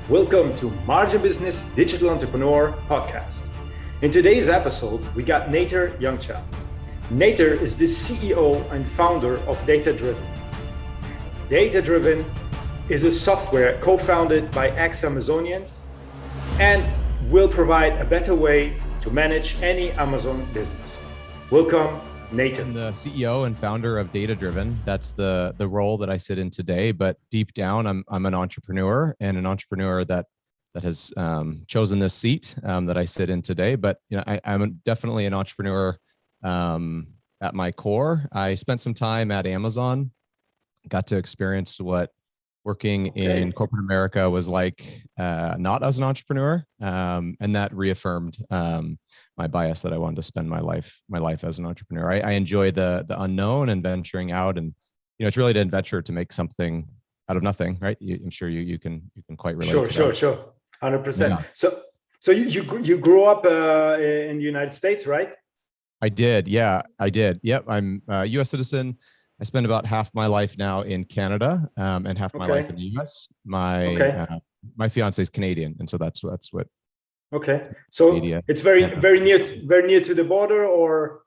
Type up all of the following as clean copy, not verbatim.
Welcome to Margin Business Digital Entrepreneur Podcast. In today's episode, we got Nater Youngchap. Nater is the CEO and founder of D8a Driven. D8a Driven is a software co-founded by ex-Amazonians and will provide a better way to manage any Amazon business. Welcome, Nater. I'm the CEO and founder of D8a Driven. That's the role that I sit in today. But deep down, I'm an entrepreneur, and an entrepreneur that has chosen this seat that I sit in today. But I'm definitely an entrepreneur at my core. I spent some time at Amazon, got to experience what working in corporate America was like, not as an entrepreneur, and that reaffirmed my bias that I wanted to spend my life as an entrepreneur. I enjoy the unknown and venturing out, and it's really to venture to make something out of nothing, right? I'm sure you can quite relate. Sure, 100%. Yeah. So you grew up in the United States, right? I did. Yeah, I did. Yep, I'm a U.S. citizen. I spend about half my life now in Canada, and half my life in the U.S. My fiance is Canadian, and so that's what. Okay, so it's very near to the border, or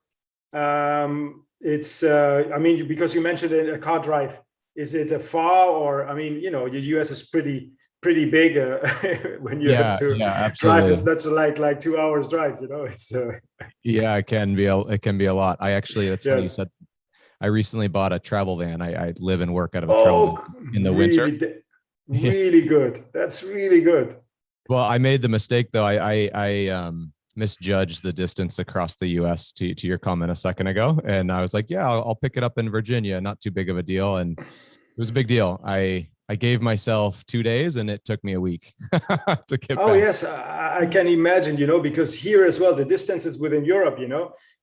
it's because you mentioned a car drive. Is it a far, or the U.S. is pretty big when you have to drive. That's like 2 hours drive. It's yeah, it can be a lot. That's funny you said. I recently bought a travel van. I live and work out of a travel van in the winter. Really good. That's really good. Well, I made the mistake though. I misjudged the distance across the U.S. to your comment a second ago, and I was like, yeah, I'll pick it up in Virginia. Not too big of a deal, and it was a big deal. I gave myself 2 days, and it took me a week to get back. Yes, I can imagine. Because here as well, the distances within Europe.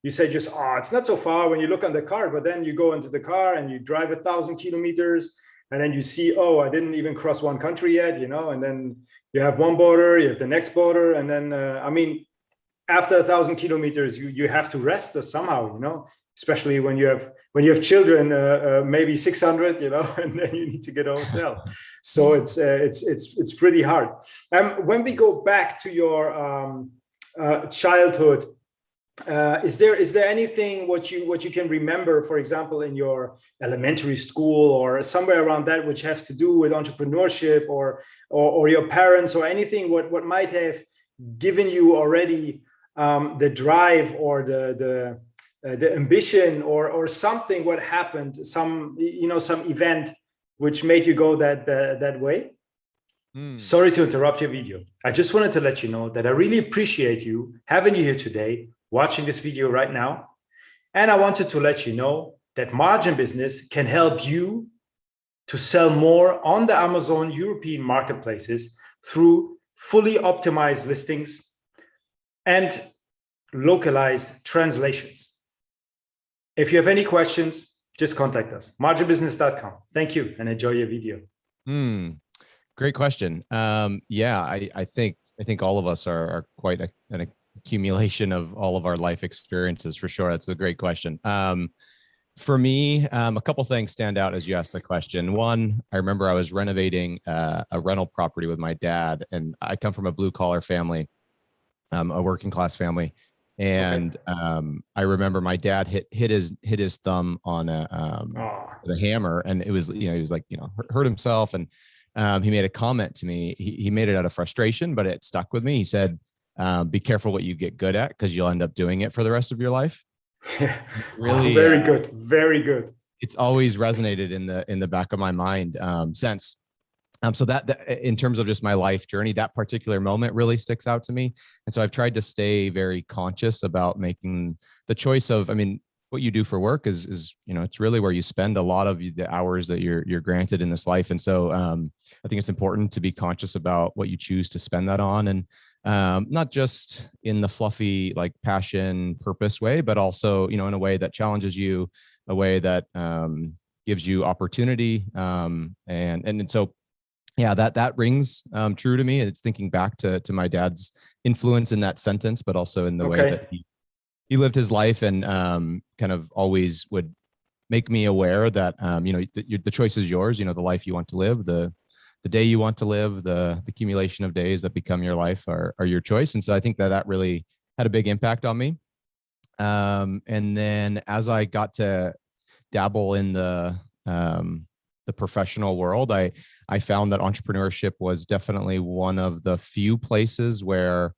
You say just, it's not so far when you look on the car, but then you go into the car and you drive 1,000 kilometers, and then you see, I didn't even cross one country yet, and then you have one border, you have the next border, and then after 1,000 kilometers, you have to rest somehow, especially when you have children, maybe 600, and then you need to get a hotel. So it's pretty hard. When we go back to your childhood, is there anything what you can remember, for example, in your elementary school or somewhere around that, which has to do with entrepreneurship or your parents, or anything what might have given you already the drive or the ambition or something? What happened? Some event which made you go that way? Sorry to interrupt your video. I just wanted to let you know that I really appreciate you having you here today, watching this video right now. And I wanted to let you know that Margin Business can help you to sell more on the Amazon European marketplaces through fully optimized listings and localized translations. If you have any questions, just contact us, marginbusiness.com. Thank you, and enjoy your video. Great question. I think all of us are quite an accumulation of all of our life experiences, for sure. That's a great question. For me, a couple things stand out as you asked the question. One, I remember I was renovating a rental property with my dad, and I come from a blue collar family, a working class family. And I remember my dad hit his thumb on the hammer, and it was, he was like, hurt himself. And he made a comment to me. He made it out of frustration, but it stuck with me. He said, be careful what you get good at, because you'll end up doing it for the rest of your life. Really, very good. It's always resonated in the back of my mind since. So that in terms of just my life journey, that particular moment really sticks out to me. And so I've tried to stay very conscious about making the choice of, what you do for work is it's really where you spend a lot of the hours that you're granted in this life. And so I think it's important to be conscious about what you choose to spend that on, and not just in the fluffy, like passion, purpose way, but also, in a way that challenges you, a way that gives you opportunity. And so, yeah, that rings true to me. It's thinking back to my dad's influence in that sentence, but also in the way that he lived his life, and kind of always would make me aware that, the choice is yours, the life you want to live, the the day you want to live, the accumulation of days that become your life are your choice. And so I think that really had a big impact on me. And then as I got to dabble in the professional world, I found that entrepreneurship was definitely one of the few places where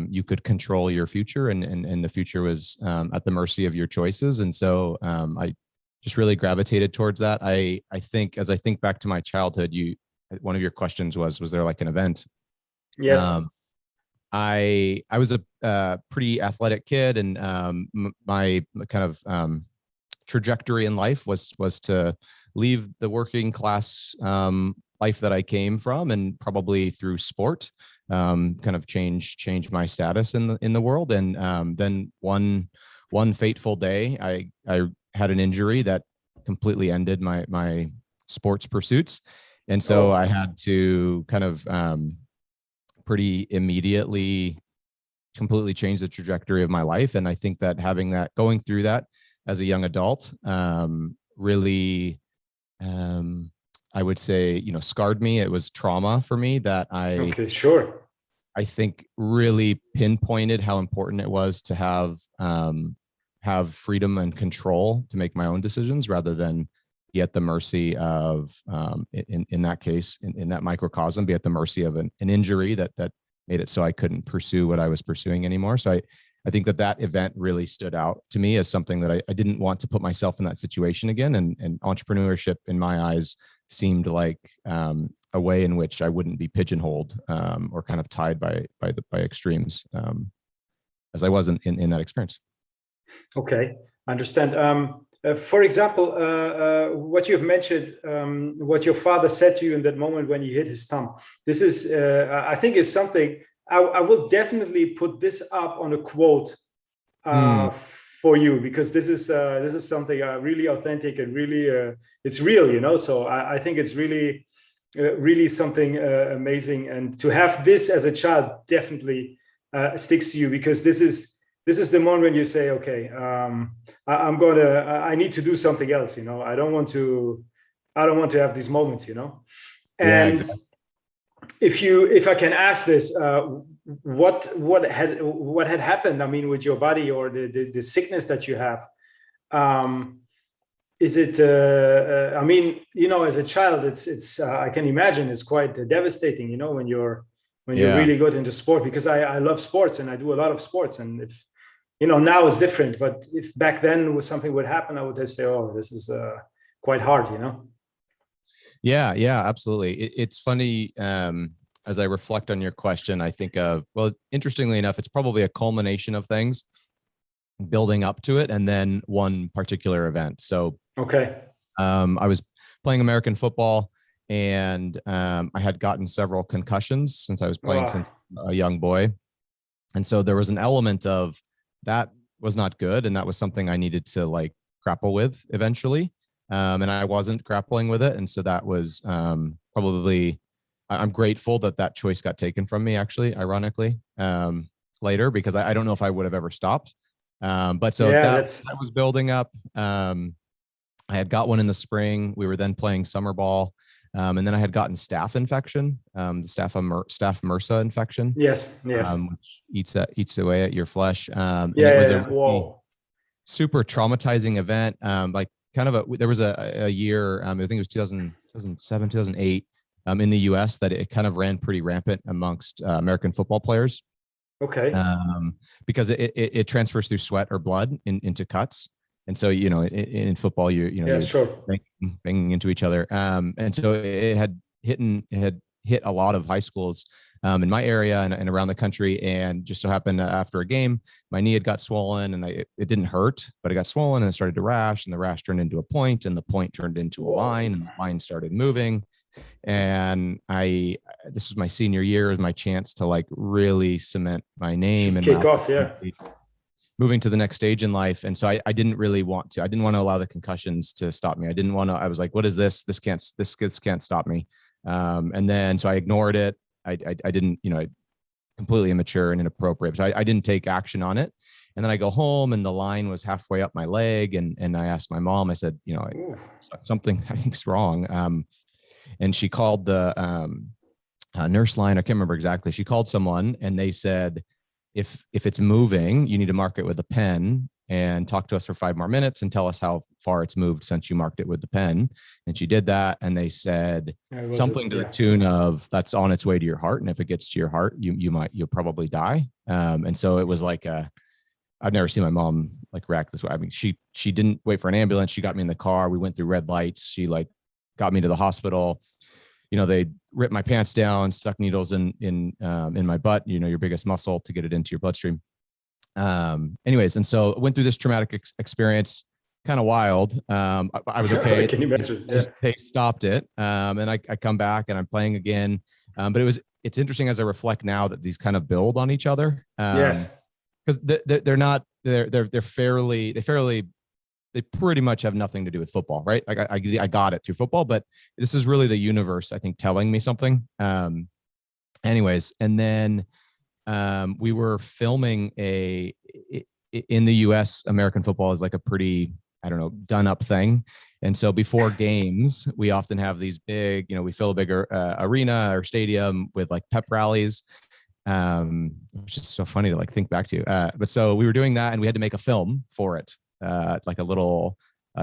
you could control your future, and the future was at the mercy of your choices. And so I just really gravitated towards that. I think as I think back to my childhood, one of your questions was there like an event? Yes. I was a pretty athletic kid, and my kind of trajectory in life was to leave the working class life that I came from, and probably through sport, kind of change my status in the world. And then one fateful day, I had an injury that completely ended my sports pursuits, and so I had to kind of pretty immediately completely change the trajectory of my life. And I think that going through that as a young adult, really, I would say, scarred me. It was trauma for me that Okay, sure. I think really pinpointed how important it was to have freedom and control to make my own decisions, rather than be at the mercy of, in that case, in that microcosm, be at the mercy of an injury that made it so I couldn't pursue what I was pursuing anymore. So I think that event really stood out to me as something that I didn't want to put myself in that situation again. And entrepreneurship, in my eyes, seemed like a way in which I wouldn't be pigeonholed or kind of tied by extremes, as I wasn't in that experience. Okay, I understand. For example, what you've mentioned, what your father said to you in that moment when he hit his thumb, this is, I think, is something I will definitely put this up on a quote for you, because this is something really authentic and really it's real, So I think it's really something amazing, and to have this as a child definitely sticks to you, because this is the moment when you say, okay, I need to do something else. I don't want to have these moments. And yeah, exactly. if I can ask this, what had happened? I mean, with your body, or the sickness that you have. Is it? I mean, as a child, it's. I can imagine it's quite devastating. When you're really good into sport, because I love sports and I do a lot of sports, and if now it's different, but if back then something would happen, I would just say, oh, this is quite hard. Yeah, absolutely. It's funny. As I reflect on your question, I think of, well, interestingly enough, it's probably a culmination of things building up to it, and then one particular event. So, okay. I was playing American football, and I had gotten several concussions since I was playing since a young boy. And so there was an element of that was not good. And that was something I needed to grapple with eventually. And I wasn't grappling with it. And so that was probably, I'm grateful that choice got taken from me, actually, ironically, later, because I don't know if I would have ever stopped. But so that was building up. I had got one in the spring. We were then playing summer ball. And then I had gotten staph infection, the staph MRSA infection. Yes. Which eats away at your flesh. And it was a super traumatizing event. There was a year, I think it was 2007, 2008, in the US, that it kind of ran pretty rampant amongst American football players. Okay. Because it transfers through sweat or blood into cuts. And so, in football, you're sure. banging into each other. And so it had hit a lot of high schools in my area and around the country. And just so happened after a game, my knee had got swollen, and it didn't hurt, but it got swollen, and it started to rash, and the rash turned into a point, and the point turned into a line, and the line started moving. And this was my senior year, was my chance to really cement my name and kick off. Yeah. Moving to the next stage in life. And so I didn't really want to. I didn't want to allow the concussions to stop me. I was like, what is this? This can't stop me. And then so I ignored it. I didn't, completely immature and inappropriate. So I didn't take action on it. And then I go home, and the line was halfway up my leg. And I asked my mom, I said, something I think's wrong. and she called the nurse line. I can't remember exactly. She called someone and they said, if it's moving, you need to mark it with a pen and talk to us for 5 more minutes and tell us how far it's moved since you marked it with the pen. And she did that. And they said something to the tune of, that's on its way to your heart. And if it gets to your heart, you'll probably die. And so it was like, I've never seen my mom like react this way. I mean, she didn't wait for an ambulance. She got me in the car. We went through red lights. She like got me to the hospital. You know, they ripped my pants down, stuck needles in my butt, you know, your biggest muscle, to get it into your bloodstream. Anyways, and so I went through this traumatic experience, kind of wild. I was okay. Can you imagine? Yeah. They stopped it. And I come back and I'm playing again. But it's interesting as I reflect now that these kind of build on each other. Yes. Because they pretty much have nothing to do with football, right? Like I got it through football, but this is really the universe, I think, telling me something. Anyways, and then we were filming in the US, American football is like a pretty, I don't know, done up thing. And so before games, we often have these big, you know, we fill a bigger arena or stadium with like pep rallies. Which is so funny to like think back to. But so we were doing that and we had to make a film for it, like a little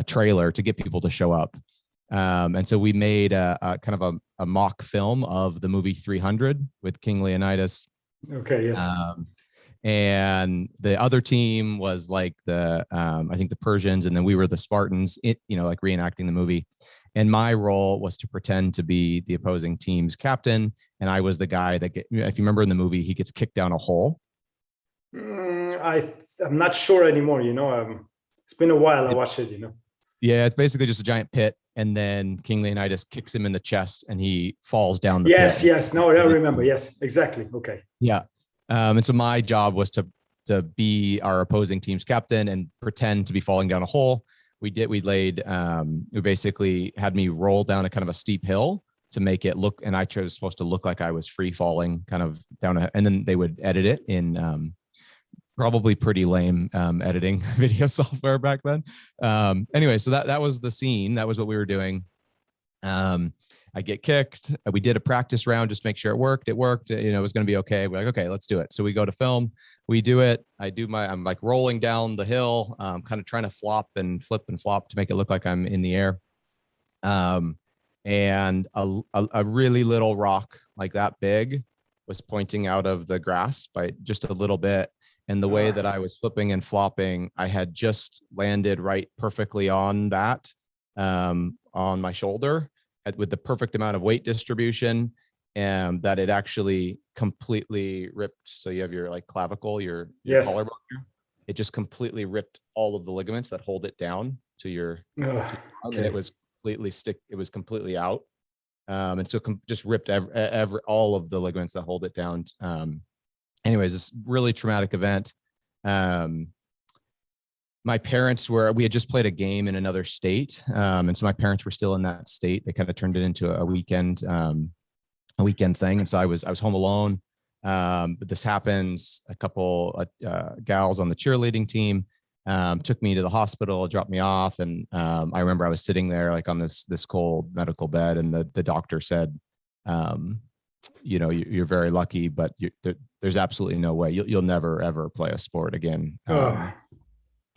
trailer to get people to show up. And so we made a kind of a mock film of the movie 300 with King Leonidas. Okay, yes. And the other team was like I think the Persians, and then we were the Spartans, you know, like reenacting the movie. And my role was to pretend to be the opposing team's captain. And I was the guy that, if you remember in the movie, he gets kicked down a hole. I'm not sure anymore, you know. It's been a while I watched it, you know. Yeah, it's basically just a giant pit. And then King Leonidas kicks him in the chest and he falls down the pit. Yes. No, I remember. Yes, exactly. Okay. Yeah. And so my job was to be our opposing team's captain and pretend to be falling down a hole. We basically had me roll down a kind of a steep hill to make it look, and I was supposed to look like I was free falling kind of down and then they would edit it in probably pretty lame editing video software back then. Anyway, so that was the scene. That was what we were doing. I get kicked. We did a practice round just to make sure it worked. It worked. You know, it was going to be okay. We're like, okay, let's do it. So we go to film. We do it. I'm like rolling down the hill, kind of trying to flop and flip and flop to make it look like I'm in the air. And a really little rock, like that big, was pointing out of the grass by just a little bit. And the way that I was flipping and flopping, I had just landed right perfectly on that, on my shoulder, with the perfect amount of weight distribution, and that it actually completely ripped. So you have your like clavicle, your collarbone here. It just completely ripped all of the ligaments that hold it down to your, and it was completely out. And so just ripped all of the ligaments that hold it down. Anyways, this really traumatic event. My parents we had just played a game in another state. And so my parents were still in that state. They kind of turned it into a weekend thing. And so I was home alone. But this happens. A couple gals on the cheerleading team took me to the hospital, dropped me off. And I remember I was sitting there like on this cold medical bed, and the doctor said, you know, you're very lucky, but there's absolutely no way you'll never ever play a sport again.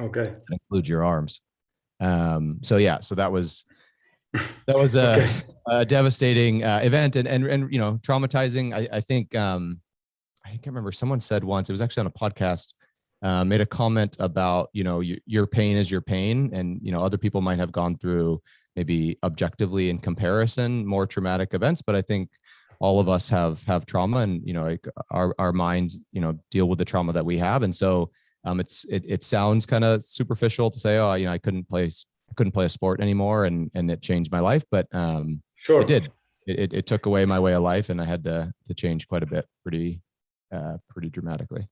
Okay. Include your arms. So that was a devastating event and you know, traumatizing. I think I can't remember. Someone said once, it was actually on a podcast, made a comment about, you know, your pain is your pain, and you know, other people might have gone through maybe objectively in comparison more traumatic events, but I think all of us have trauma, and you know, like our minds, you know, deal with the trauma that we have, and so. It sounds kind of superficial to say, oh, you know, I couldn't play a sport anymore, and it changed my life, but sure, it did. It took away my way of life, and I had to change quite a bit, pretty dramatically.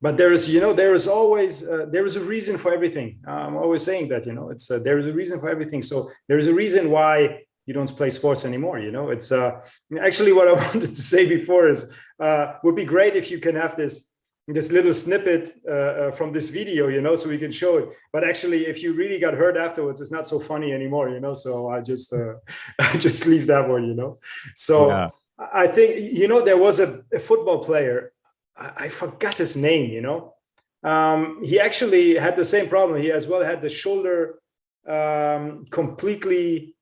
But there is always there is a reason for everything. I'm always saying that, you know, it's there is a reason for everything. So there is a reason why you don't play sports anymore. You know, it's actually what I wanted to say before is would be great if you can have this this little snippet from this video, you know, so we can show it. But actually, if you really got hurt afterwards, it's not so funny anymore, you know. So I just I just leave that one, you know. So yeah. I think, you know, there was a football player. I forgot his name, you know. He actually had the same problem. He as well had the shoulder completely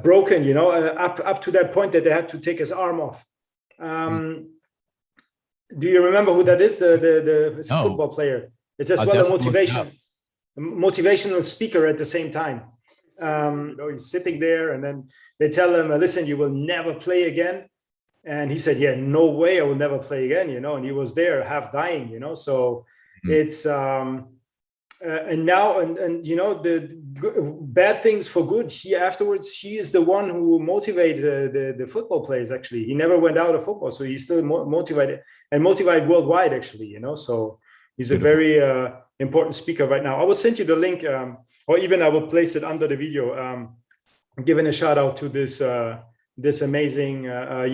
broken, you know, up to that point that they had to take his arm off. Do you remember who that is? It's a football player. It's as well a motivational speaker at the same time. You know, he's sitting there, and then they tell him, "Listen, you will never play again." And he said, "Yeah, no way, I will never play again." You know, and he was there, half dying. You know, so it's and now and you know, the bad things for good. He is the one who motivated the football players. Actually, he never went out of football, so he's still motivated and motivated worldwide. Actually, you know, so he's a very important speaker right now. I will send you the link, or even I will place it under the video. Giving a shout out to this amazing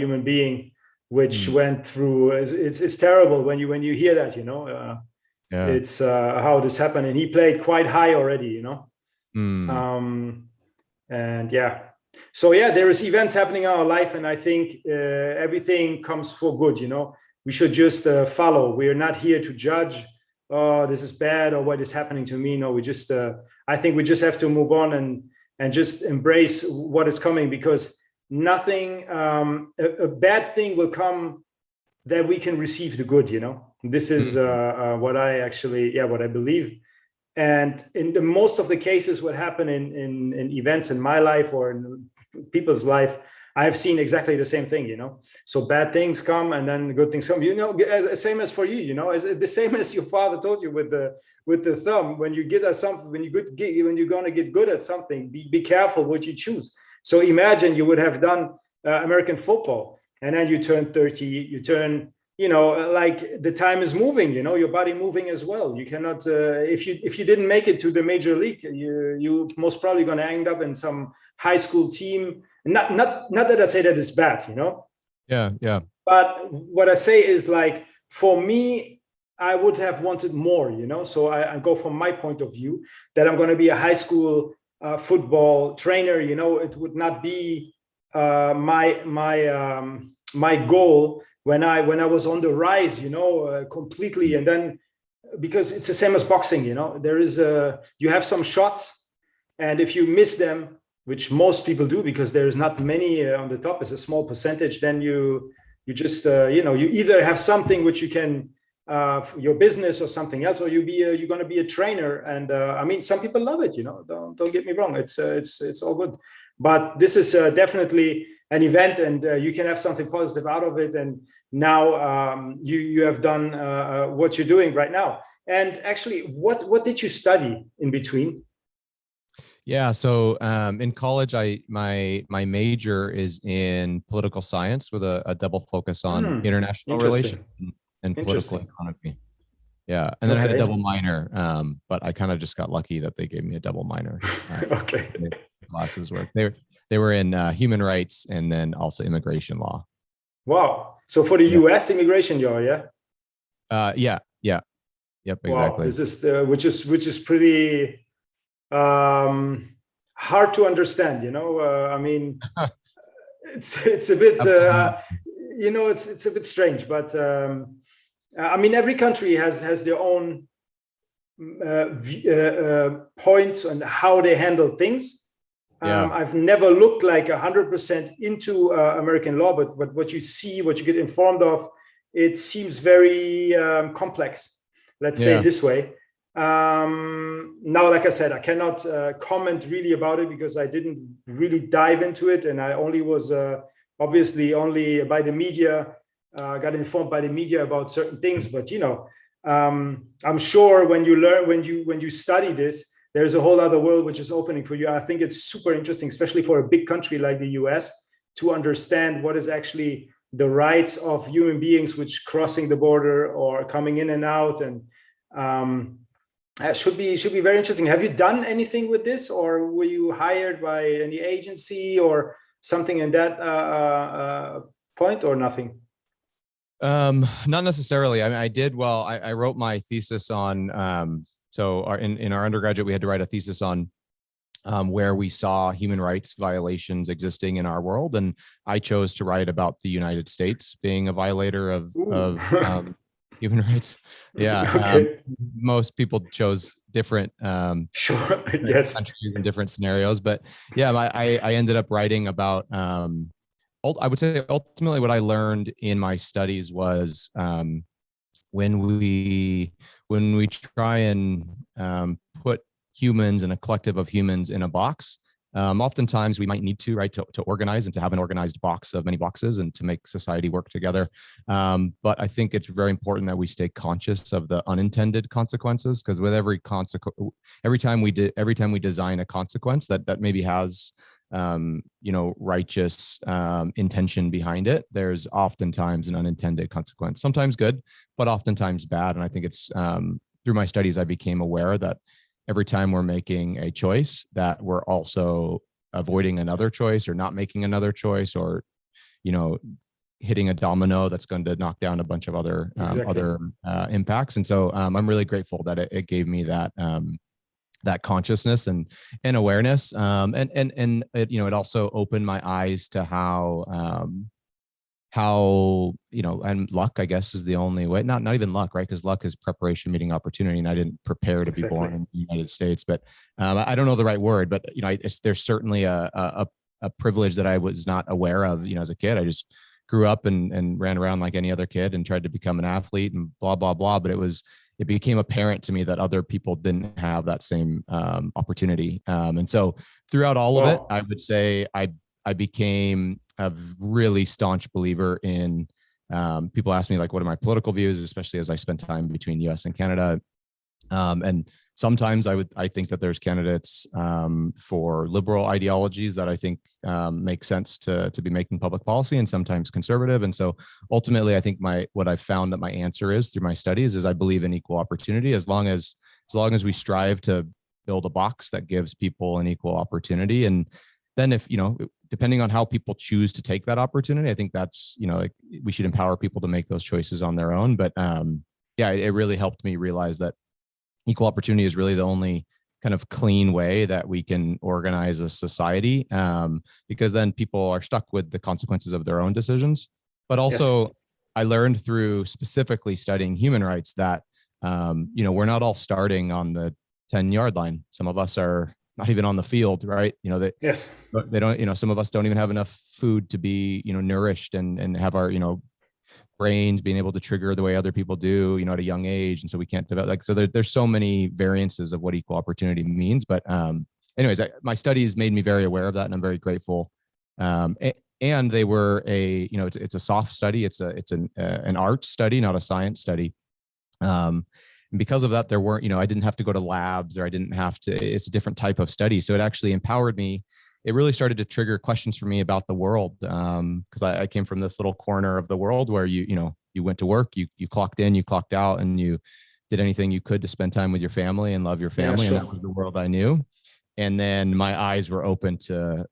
human being, which went through. It's terrible when you hear that, you know. Yeah. It's how this happened, and he played quite high already, you know. And yeah, so yeah, there is events happening in our life, and I think everything comes for good, you know. We should just follow. We are not here to judge, oh, this is bad, or what is happening to me. No, we just I think we just have to move on and just embrace what is coming, because nothing a bad thing will come that we can receive the good, you know. This is what I believe. And in the most of the cases, what happen in events in my life or in people's life, I have seen exactly the same thing, you know. So bad things come, and then good things come, you know. Same as for you, you know, as the same as your father told you with the thumb. When you get at something, when you're going to get good at something, be careful what you choose. So imagine you would have done American football, and then you turn 30, you turn, you know, like the time is moving, you know, your body moving as well. You cannot, if you didn't make it to the major league, you most probably going to end up in some high school team. Not that I say that it's bad, you know. Yeah. But what I say is, like, for me, I would have wanted more, you know. So I go from my point of view that I'm going to be a high school football trainer, you know. It would not be my goal when I was on the rise, you know, completely. And then, because it's the same as boxing, you know, there is you have some shots, and if you miss them, which most people do, because there is not many on the top, it's a small percentage, then you just you know, you either have something which you can your business or something else, or you're going to be a trainer. And I mean, some people love it, you know, don't get me wrong, it's all good, but this is definitely an event, and you can have something positive out of it. And now you have done what you're doing right now. And actually, what did you study in between? Yeah, so in college, my major is in political science with a double focus on international relations and political economy. Yeah, and then I had a double minor, but I kind of just got lucky that they gave me a double minor. Okay. Classes were they were in human rights and then also immigration law. Wow! So for the U.S. immigration law, yeah. Yep, exactly. Wow, this is which is pretty hard to understand, you know. I mean, it's a bit you know, it's a bit strange, but I mean, every country has their own points on how they handle things. I've never looked like 100% into American law, but what you see, what you get informed of, it seems very complex. Let's say it this way. Now, like I said, I cannot comment really about it because I didn't really dive into it, and I only was obviously only by the media, got informed by the media about certain things. But you know, I'm sure when you learn, when you study this, there's a whole other world which is opening for you. I think it's super interesting, especially for a big country like the US, to understand what is actually the rights of human beings which crossing the border or coming in and out. And should be very interesting. Have you done anything with this, or were you hired by any agency or something in that point, or nothing? Not necessarily. I mean, I did. Well, I wrote my thesis on. In our undergraduate, we had to write a thesis on where we saw human rights violations existing in our world, and I chose to write about the United States being a violator of Ooh. human rights. Yeah. Okay. Most people chose different Sure. different Yes. countries and different scenarios, but yeah, I ended up writing about. I would say ultimately what I learned in my studies was when we try and put humans and a collective of humans in a box, oftentimes we might need to, right, to organize and to have an organized box of many boxes and to make society work together. But I think it's very important that we stay conscious of the unintended consequences, because with every time we design a consequence that maybe has righteous intention behind it, there's oftentimes an unintended consequence, sometimes good, but oftentimes bad. And I think it's through my studies, I became aware that every time we're making a choice, that we're also avoiding another choice or not making another choice, or, hitting a domino that's going to knock down a bunch of other Exactly. impacts. And so I'm really grateful that it gave me that that consciousness and awareness. And it, it also opened my eyes to how, and luck, I guess, is the only way, not even luck, right? Because luck is preparation meeting opportunity. And I didn't prepare to be born in the United States, but I don't know the right word, but, there's certainly a privilege that I was not aware of, as a kid. I just grew up and ran around like any other kid and tried to become an athlete and blah, blah, blah. But it became apparent to me that other people didn't have that same opportunity. And so throughout all of it, I would say I became a really staunch believer in, people ask me like, what are my political views, especially as I spend time between US and Canada. And sometimes I think that there's candidates for liberal ideologies that I think make sense to be making public policy, and sometimes conservative. And so ultimately, I think what I've found that my answer is through my studies is I believe in equal opportunity, as long as we strive to build a box that gives people an equal opportunity. And then if, depending on how people choose to take that opportunity, I think that's, like we should empower people to make those choices on their own. But yeah, it really helped me realize that equal opportunity is really the only kind of clean way that we can organize a society, because then people are stuck with the consequences of their own decisions. But also, yes, I learned through specifically studying human rights that, we're not all starting on the 10-yard line. Some of us are not even on the field, right? Yes, they don't, some of us don't even have enough food to be, nourished and have our, brains being able to trigger the way other people do, at a young age. And so we can't develop, so there's so many variances of what equal opportunity means. But anyways, my studies made me very aware of that, and I'm very grateful. And they were it's a soft study. It's an art study, not a science study. And because of that, there weren't, I didn't have to go to labs, or I didn't have to, it's a different type of study. So it actually empowered me. It really started to trigger questions for me about the world. Because I came from this little corner of the world where you went to work, you clocked in, you clocked out, and you did anything you could to spend time with your family and love your family. Yeah, sure. And that was the world I knew. And then my eyes were open to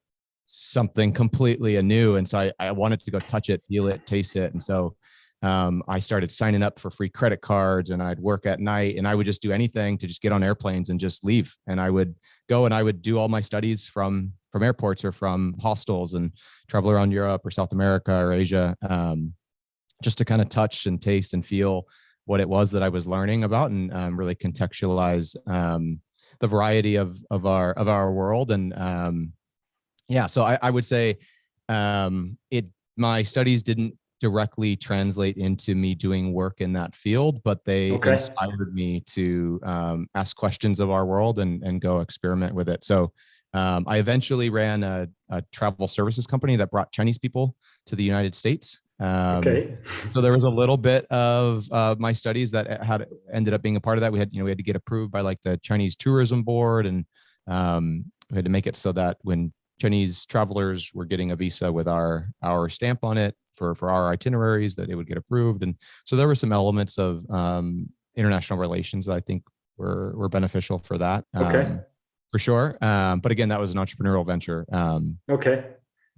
something completely anew. And so I wanted to go touch it, feel it, taste it. And so I started signing up for free credit cards, and I'd work at night, and I would just do anything to just get on airplanes and just leave. And I would go and I would do all my studies from airports or from hostels, and travel around Europe or South America or Asia, just to kind of touch and taste and feel what it was that I was learning about, and really contextualize the variety of our world. And yeah, so I would say my studies didn't directly translate into me doing work in that field, but they inspired me to ask questions of our world and go experiment with it. So I eventually ran a travel services company that brought Chinese people to the United States. So there was a little bit of my studies that ended up being a part of that. We had to get approved by like the Chinese Tourism Board, and we had to make it so that when Chinese travelers were getting a visa with our stamp on it for our itineraries, that it would get approved. And so there were some elements of international relations that I think were beneficial for that. For sure. But again, that was an entrepreneurial venture.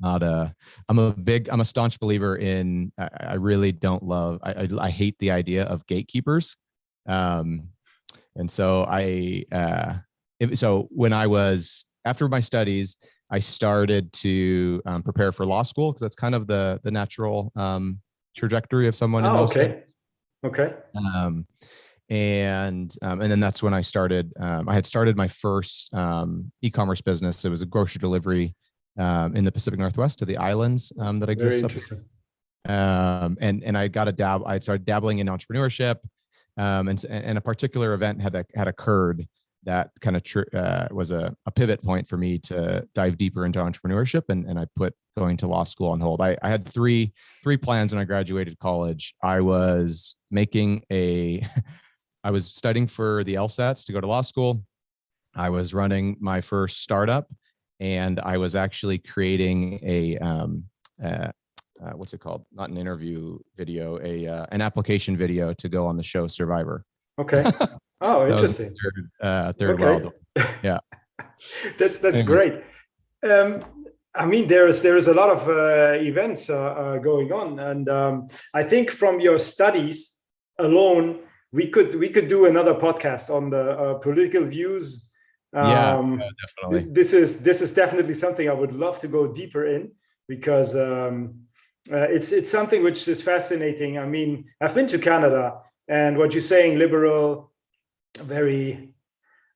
Not a, I'm a staunch believer in, I really don't love, I hate the idea of gatekeepers. And so so when I was, after my studies, I started to prepare for law school, because that's kind of the natural trajectory of someone in those okay. Okay. And then that's when I started. I had started my first e-commerce business. It was a grocery delivery in the Pacific Northwest to the islands that Very exists up interesting. and I got I started dabbling in entrepreneurship, and a particular event had occurred that kind of was a pivot point for me to dive deeper into entrepreneurship, and I put going to law school on hold. I had three plans when I graduated college. I was making I was studying for the LSATs to go to law school. I was running my first startup, and I was actually creating what's it called? Not an interview video, an application video to go on the show Survivor. Okay. Oh, interesting. Third wild. Yeah. That's great. I mean, there's a lot of events going on, and I think from your studies alone, we could do another podcast on the political views. Definitely. This is definitely something I would love to go deeper in, because it's something which is fascinating. I mean, I've been to Canada, and what you're saying, liberal, very,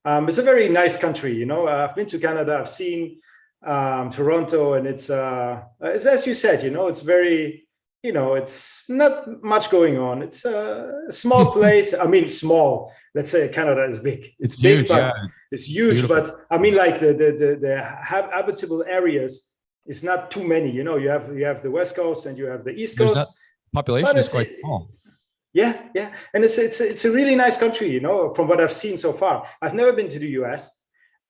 it's a very nice country. You know, I've been to Canada. I've seen Toronto, and it's as you said. You know, it's very. You know, it's not much going on. It's a small place. I mean, small. Let's say Canada is big. It's big, huge, but it's huge. Beautiful. But I mean, like the habitable areas, it's not too many. You know, you have the West Coast and you have the East Coast. Population is quite small. Yeah, and it's a really nice country. You know, from what I've seen so far. I've never been to the US.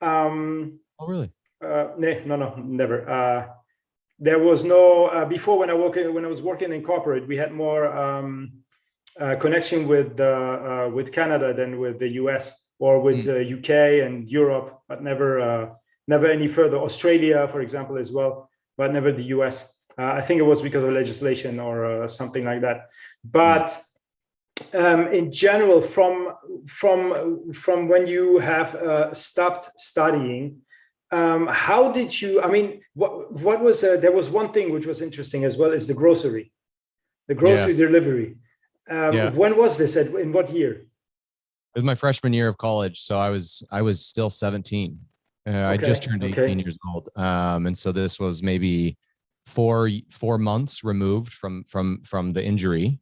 Oh, really? No, never. There was no before, when I was working in corporate, we had more connection with Canada than with the US or with UK and Europe, but never any further. Australia, for example, as well, but never the US. I think it was because of legislation or something like that. But in general, from when you have stopped studying. How did you, I mean, what was, there was one thing which was interesting as well, is the grocery delivery. When was this, in what year? It was my freshman year of college. So I was still 17. I just turned 18 years old. And so this was maybe four months removed from the injury.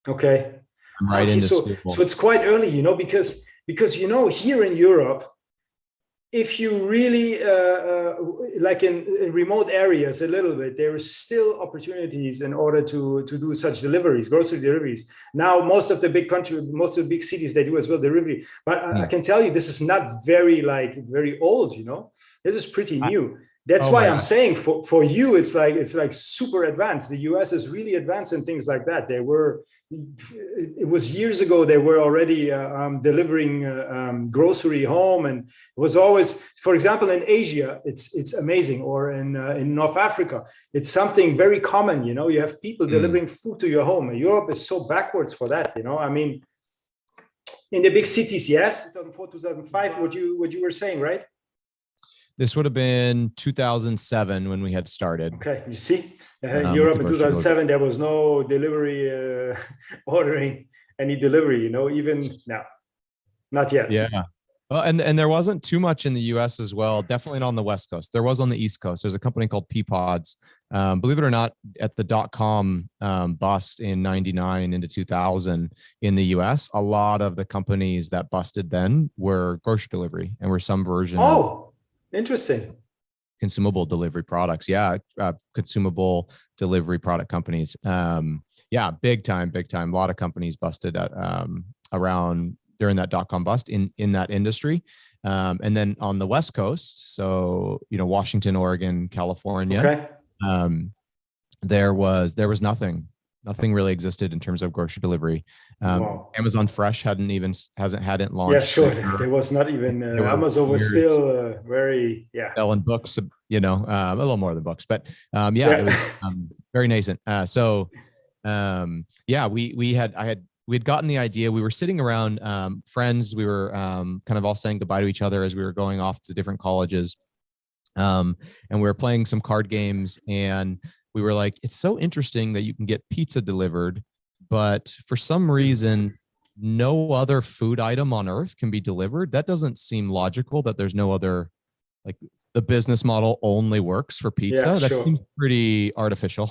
Okay. I'm right into school. So it's quite early, you know, because, you know, here in Europe, if you really like in remote areas a little bit, there is still opportunities in order to do such deliveries, grocery deliveries. Now, most of the big cities, they do as well delivery. But I can tell you, this is not very old, you know. This is pretty new. That's why I'm saying for you, it's like super advanced. The US is really advanced in things like that. It was years ago, they were already delivering grocery home, and it was always, for example, in Asia, it's amazing, or in North Africa, it's something very common. You know, you have people delivering food to your home. Europe is so backwards for that. You know, I mean, in the big cities, yes, 2004, 2005, what you were saying, right? This would have been 2007 when we had started. Okay, you see, Europe in 2007, there was no delivery, ordering any delivery, you know, even now, not yet. Yeah. Well, and there wasn't too much in the US as well. Definitely not on the West Coast. There was on the East Coast. There's a company called Peapods. Believe it or not, at the .com bust in 99 into 2000 in the US, a lot of the companies that busted then were grocery delivery and were some version of interesting. Consumable delivery products. Yeah. Consumable delivery product companies. Yeah. Big time. A lot of companies busted around during that .com bust in that industry. And then on the West Coast, so, you know, Washington, Oregon, California, there was nothing Nothing really existed in terms of grocery delivery. Wow. Amazon Fresh hadn't Yeah, launched. sure. There was not even They were Amazon was years still very, yeah. selling books, a little more than books, but Yeah. it was very nascent. Yeah, we had gotten the idea. We were sitting around, friends. We were kind of all saying goodbye to each other as we were going off to different colleges. And we were playing some card games, and we were like, it's so interesting that you can get pizza delivered, but for some reason, no other food item on earth can be delivered. That doesn't seem logical, that there's no other, like, the business model only works for pizza. Yeah, That sure. seems pretty artificial.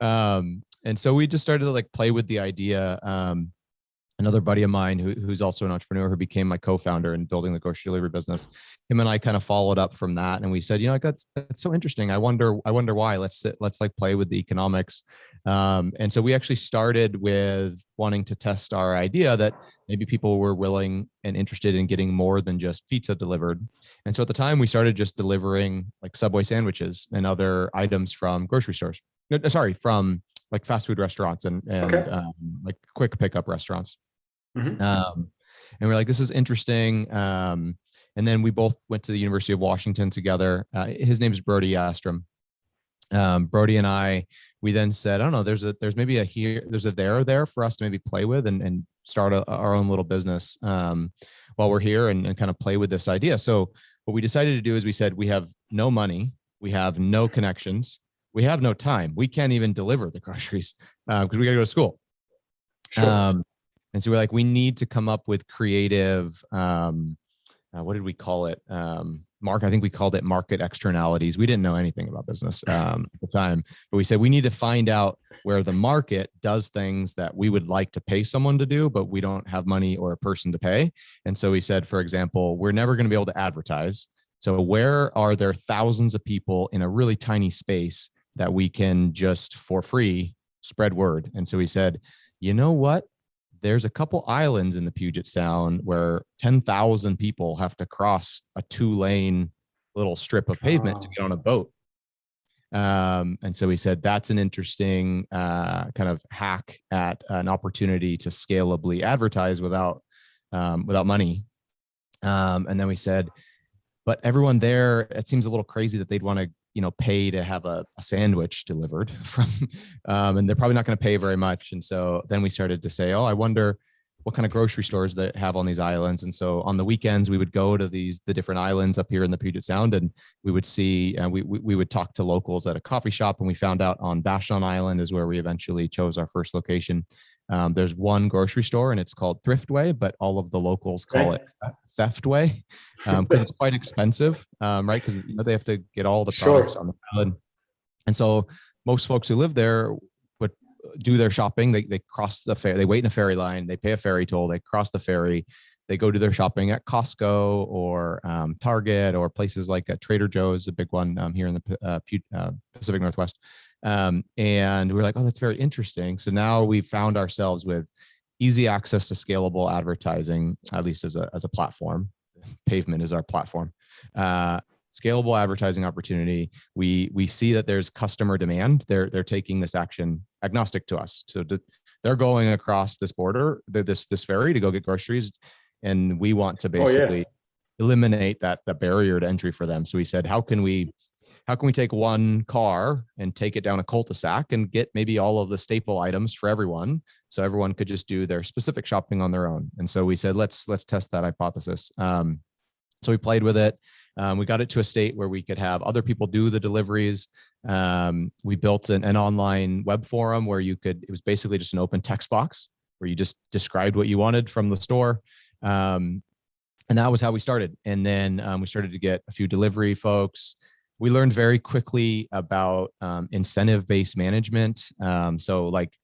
And so we just started to like play with the idea. Another buddy of mine who's also an entrepreneur, who became my co-founder in building the grocery delivery business, him and I kind of followed up from that, and we said, that's so interesting. I wonder why. Let's like play with the economics. And so we actually started with wanting to test our idea that maybe people were willing and interested in getting more than just pizza delivered. And so at the time, we started just delivering like Subway sandwiches and other items from grocery stores. From like fast food restaurants and Okay. like quick pickup restaurants. Mhm. And we're like, this is interesting. And then we both went to the University of Washington together. His name is Brody Astrom. Brody and I, we then said, I don't know, there's maybe there's a there for us to maybe play with and start our own little business while we're here and kind of play with this idea. So what we decided to do is we said, we have no money, we have no connections, we have no time. We can't even deliver the groceries because we got to go to school. Sure. And so we're like, we need to come up with creative, what did we call it? Mark, I think we called it market externalities. We didn't know anything about business at the time, but we said we need to find out where the market does things that we would like to pay someone to do, but we don't have money or a person to pay. And so we said, for example, we're never going to be able to advertise. So where are there thousands of people in a really tiny space that we can just for free spread word? And so we said, you know what? There's a couple islands in the Puget Sound where 10,000 people have to cross a 2-lane little strip of pavement to get on a boat. And so we said, that's an interesting kind of hack at an opportunity to scalably advertise without money. And then we said, but everyone there, it seems a little crazy that they'd want to pay to have a sandwich delivered from, and they're probably not going to pay very much. And so then we started to say, I wonder what kind of grocery stores that have on these islands. And so on the weekends, we would go to the different islands up here in the Puget Sound, and we would see, we would talk to locals at a coffee shop, and we found out on Vashon Island is where we eventually chose our first location. There's one grocery store and it's called Thriftway, but all of the locals call it Theftway because it's quite expensive, right? Because they have to get all the products on the island. And so most folks who live there would do their shopping. They cross the ferry, they wait in a ferry line, they pay a ferry toll, they cross the ferry, they go do their shopping at Costco or Target or places like Trader Joe's, a big one here in the Pacific Northwest. And we're like, that's very interesting. So now we've found ourselves with easy access to scalable advertising, at least as a platform. Pavement is our platform. Scalable advertising opportunity. We see that there's customer demand. They're taking this action agnostic to us. So they're going across this border, this ferry to go get groceries, and we want to basically eliminate that barrier to entry for them. So we said, how can we take one car and take it down a cul-de-sac and get maybe all of the staple items for everyone, so everyone could just do their specific shopping on their own? And so we said, let's test that hypothesis. So we played with it. We got it to a state where we could have other people do the deliveries. We built an online web forum where it was basically just an open text box where you just described what you wanted from the store. And that was how we started. And then we started to get a few delivery folks. We learned very quickly about incentive-based management. So like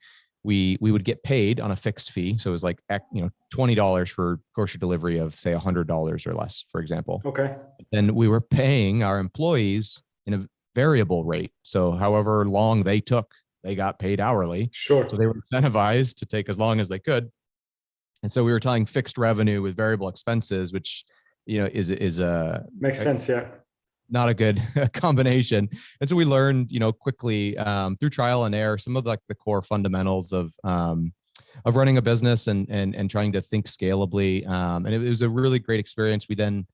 we would get paid on a fixed fee. So it was like, $20 for grocery delivery of say $100 or less, for example. Okay. And we were paying our employees in a variable rate. So however long they took, they got paid hourly. Sure. So they were incentivized to take as long as they could. And so we were tying fixed revenue with variable expenses, which, is makes sense. Yeah. not a good combination. And so we learned, quickly through trial and error, some of like the core fundamentals of running a business and trying to think scalably. And it was a really great experience. We then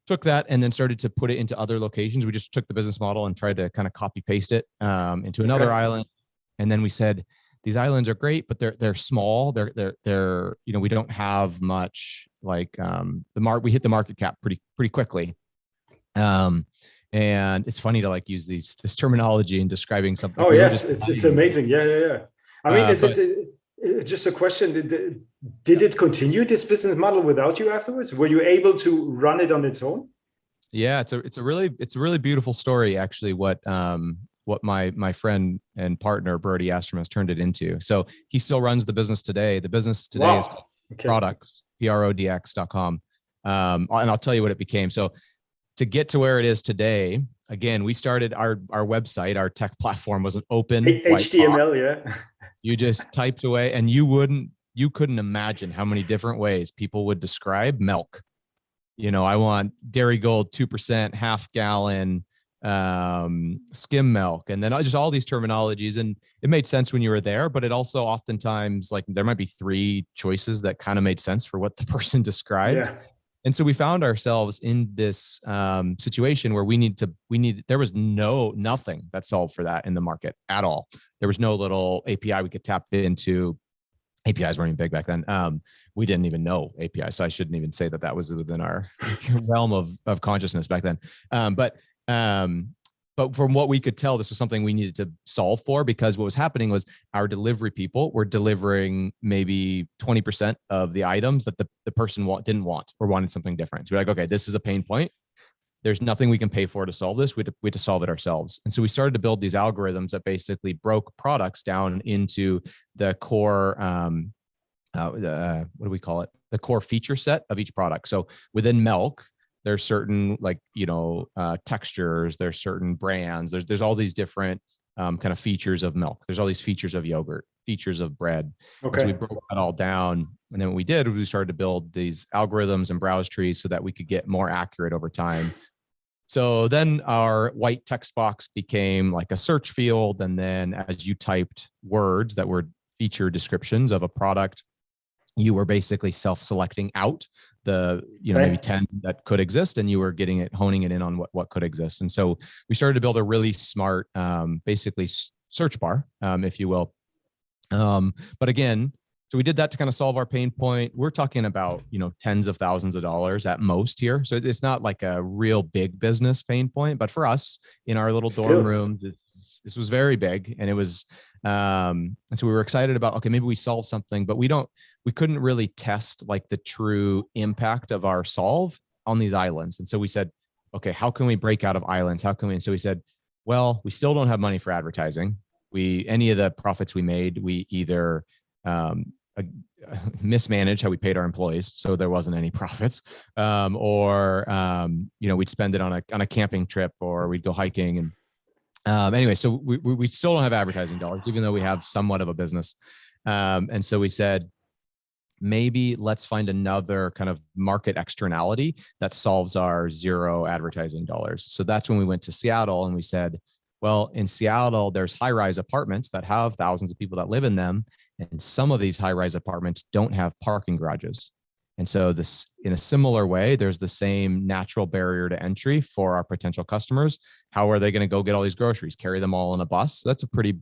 took that and then started to put it into other locations. We just took the business model and tried to kind of copy paste it into another island. And then we said, these islands are great, but they're small. They're we don't have much like we hit the market cap pretty quickly. And it's funny to like use this terminology in describing something. Oh yes, it's amazing. Yeah. I mean, it's just a question. Did it continue this business model without you afterwards? Were you able to run it on its own? Yeah, it's a really beautiful story actually. What my friend and partner Brody Astrom has turned it into. So he still runs the business today. The business today is called Products, PRODX.com. And I'll tell you what it became. So to get to where it is today, again, we started our website, our tech platform was an open HTML, yeah. You just typed away, and you couldn't imagine how many different ways people would describe milk. I want Dairy Gold 2%, half gallon, skim milk, and then just all these terminologies. And it made sense when you were there, but it also oftentimes like there might be 3 choices that kind of made sense for what the person described. Yeah. And so we found ourselves in this situation where there was nothing that solved for that in the market at all. There was no little API we could tap into. APIs weren't even big back then. We didn't even know API. So I shouldn't even say that was within our realm of consciousness back then. But from what we could tell, this was something we needed to solve for, because what was happening was our delivery people were delivering maybe 20% of the items that the person didn't want or wanted something different. So we're like, okay, this is a pain point. There's nothing we can pay for to solve this. We had to solve it ourselves. And so we started to build these algorithms that basically broke products down into the core, what do we call it? The core feature set of each product. So within milk, there's certain textures, there's certain brands, there's all these different kind of features of milk. There's all these features of yogurt, features of bread. Okay. So we broke that all down. And then what we did, we started to build these algorithms and browse trees so that we could get more accurate over time. So then our white text box became like a search field. And then as you typed words that were feature descriptions of a product, you were basically self-selecting out the, maybe 10 that could exist, and you were honing it in on what could exist. And so we started to build a really smart, basically search bar, if you will. But again, so we did that to kind of solve our pain point. We're talking about, tens of thousands of dollars at most here. So it's not like a real big business pain point, but for us in our little dorm room, this was very big. And it was, and so we were excited about, okay, maybe we solved something, but we couldn't really test like the true impact of our solve on these islands. And so we said, okay, how can we break out of islands? And so we said, well, we still don't have money for advertising. Any of the profits we made, we either, mismanaged how we paid our employees, so there wasn't any profits, or we'd spend it on a camping trip, or we'd go hiking. And anyway, so we still don't have advertising dollars, even though we have somewhat of a business. And so we said, maybe let's find another kind of market externality that solves our zero advertising dollars. So that's when we went to Seattle, and we said, well, in Seattle, there's high-rise apartments that have thousands of people that live in them. And some of these high-rise apartments don't have parking garages. And so this, in a similar way, there's the same natural barrier to entry for our potential customers. How are they going to go get all these groceries, carry them all in a bus? It's pretty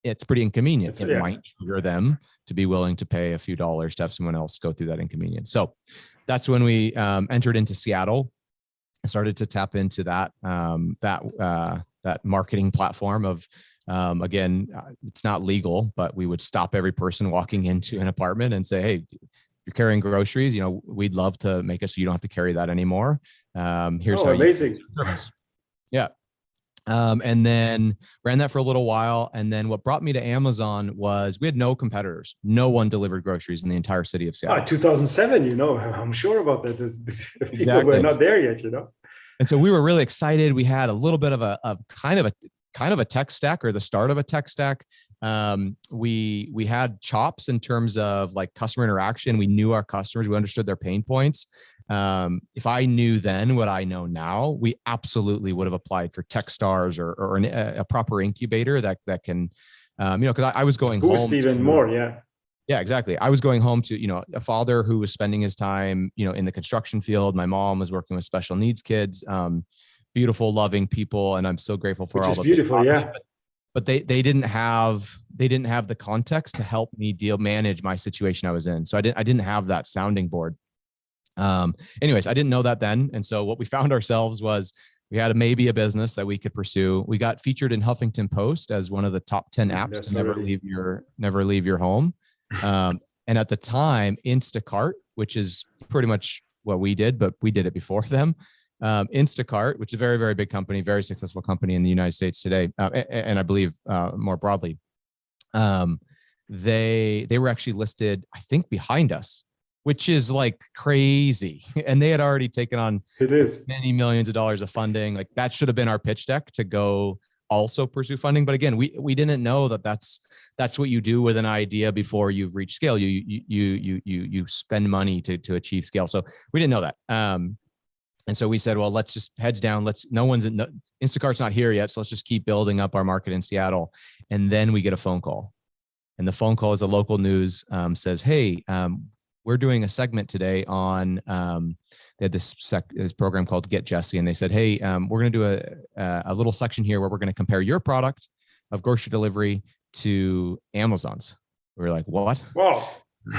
inconvenient. It might trigger them to be willing to pay a few dollars to have someone else go through that inconvenience. So that's when we entered into Seattle and started to tap into that marketing platform of, again, it's not legal, but we would stop every person walking into an apartment and say, hey, if you're carrying groceries, we'd love to make it so you don't have to carry that anymore. Here's how amazing. Yeah. And then ran that for a little while. And then what brought me to Amazon was we had no competitors. No one delivered groceries in the entire city of Seattle. 2007, I'm sure about that. People were not there yet, And so we were really excited. We had a little bit of a kind of a tech stack, or the start of a tech stack. We had chops in terms of like customer interaction. We knew our customers. We understood their pain points. If I knew then what I know now, we absolutely would have applied for Techstars or a proper incubator that can, because I was going boost home even more. Yeah. Yeah, exactly. I was going home to, a father who was spending his time, in the construction field. My mom was working with special needs kids, beautiful, loving people. And I'm so grateful for Which all is that beautiful. Yeah. but they didn't have the context to help me manage my situation I was in. So I didn't have that sounding board. Anyways, I didn't know that then. And so what we found ourselves was we had maybe a business that we could pursue. We got featured in Huffington Post as one of the top 10 apps to never leave your home. And at the time, Instacart, which is pretty much what we did, but we did it before them. Instacart, which is a very, very big company, very successful company in the United States today, and I believe more broadly, they were actually listed, I think, behind us, which is like crazy. And they had already taken on many millions of dollars of funding. Like that should have been our pitch deck to go also pursue funding. But again, we didn't know that that's what you do with an idea before you've reached scale. You spend money to achieve scale. So we didn't know that. And so we said, well, let's just heads down. Instacart's not here yet. So let's just keep building up our market in Seattle. And then we get a phone call. And the phone call is a local news, says, hey, we're doing a segment today on, they had this program called Get Jesse. And they said, hey, we're going to do a little section here where we're going to compare your product of grocery delivery to Amazon's. We were like, what? Wow.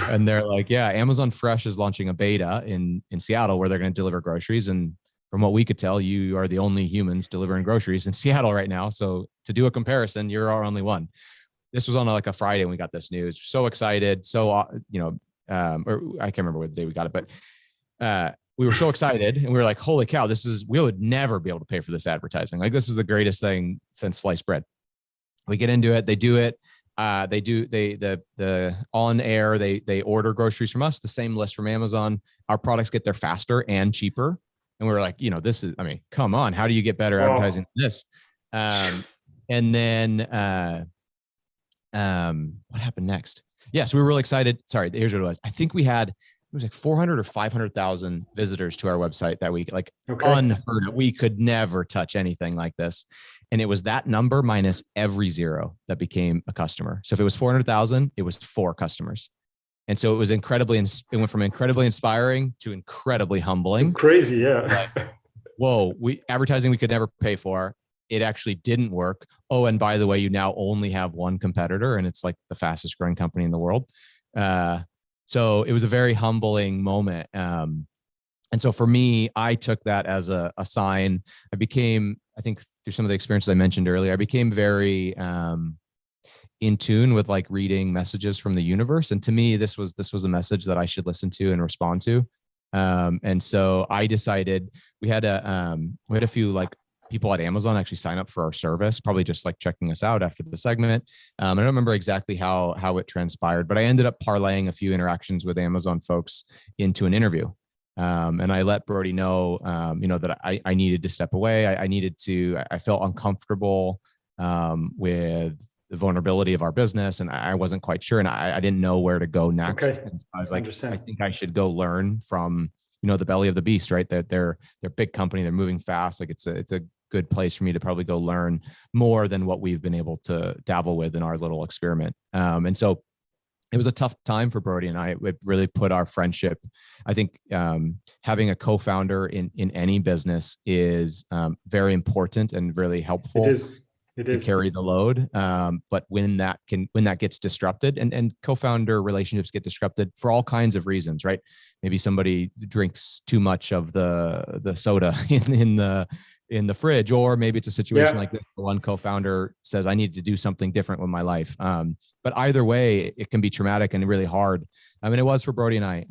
And they're like, yeah, Amazon Fresh is launching a beta in Seattle where they're going to deliver groceries. And from what we could tell, you are the only humans delivering groceries in Seattle right now. So to do a comparison, you're our only one. This was on like a Friday when we got this news. So excited. So, or I can't remember what day we got it, but we were so excited and we were like, holy cow, we would never be able to pay for this advertising. Like this is the greatest thing since sliced bread. We get into it. They do it. The on air, they order groceries from us, the same list from Amazon. Our products get there faster and cheaper. And we were like, this is, come on, how do you get better advertising than this? And then what happened next? Yes, we were really excited. Sorry, here's what it was. I think it was like 400 or 500,000 visitors to our website that week, like unheard of. We could never touch anything like this. And it was that number minus every zero that became a customer. So if it was 400,000, it was 4 customers. And so it went from incredibly inspiring to incredibly humbling. Crazy, yeah. Like, whoa, advertising we could never pay for. It actually didn't work. Oh, and by the way, you now only have one competitor and it's like the fastest growing company in the world. So it was a very humbling moment. And so for me, I took that as a sign. I think through some of the experiences I mentioned earlier, I became very in tune with like reading messages from the universe. And to me, this was a message that I should listen to and respond to. And so I decided we had a few like people at Amazon actually sign up for our service, probably just like checking us out after the segment. I don't remember exactly how it transpired, but I ended up parlaying a few interactions with Amazon folks into an interview. And I let Brody know, that I needed to step away. I felt uncomfortable with the vulnerability of our business and I wasn't quite sure. And I didn't know where to go next. Okay. I was like, I think I should go learn from, the belly of the beast, right? That they're a big company. They're moving fast. Like it's a good place for me to probably go learn more than what we've been able to dabble with in our little experiment. And so it was a tough time for Brody and I. It really put our friendship. I think having a co-founder in any business is very important and really helpful. It is. Carry the load. But when that gets disrupted and co-founder relationships get disrupted for all kinds of reasons, right? Maybe somebody drinks too much of the soda in the fridge, or maybe it's a situation like this. One co-founder says, I need to do something different with my life. But either way, it can be traumatic and really hard. It was for Brody and I.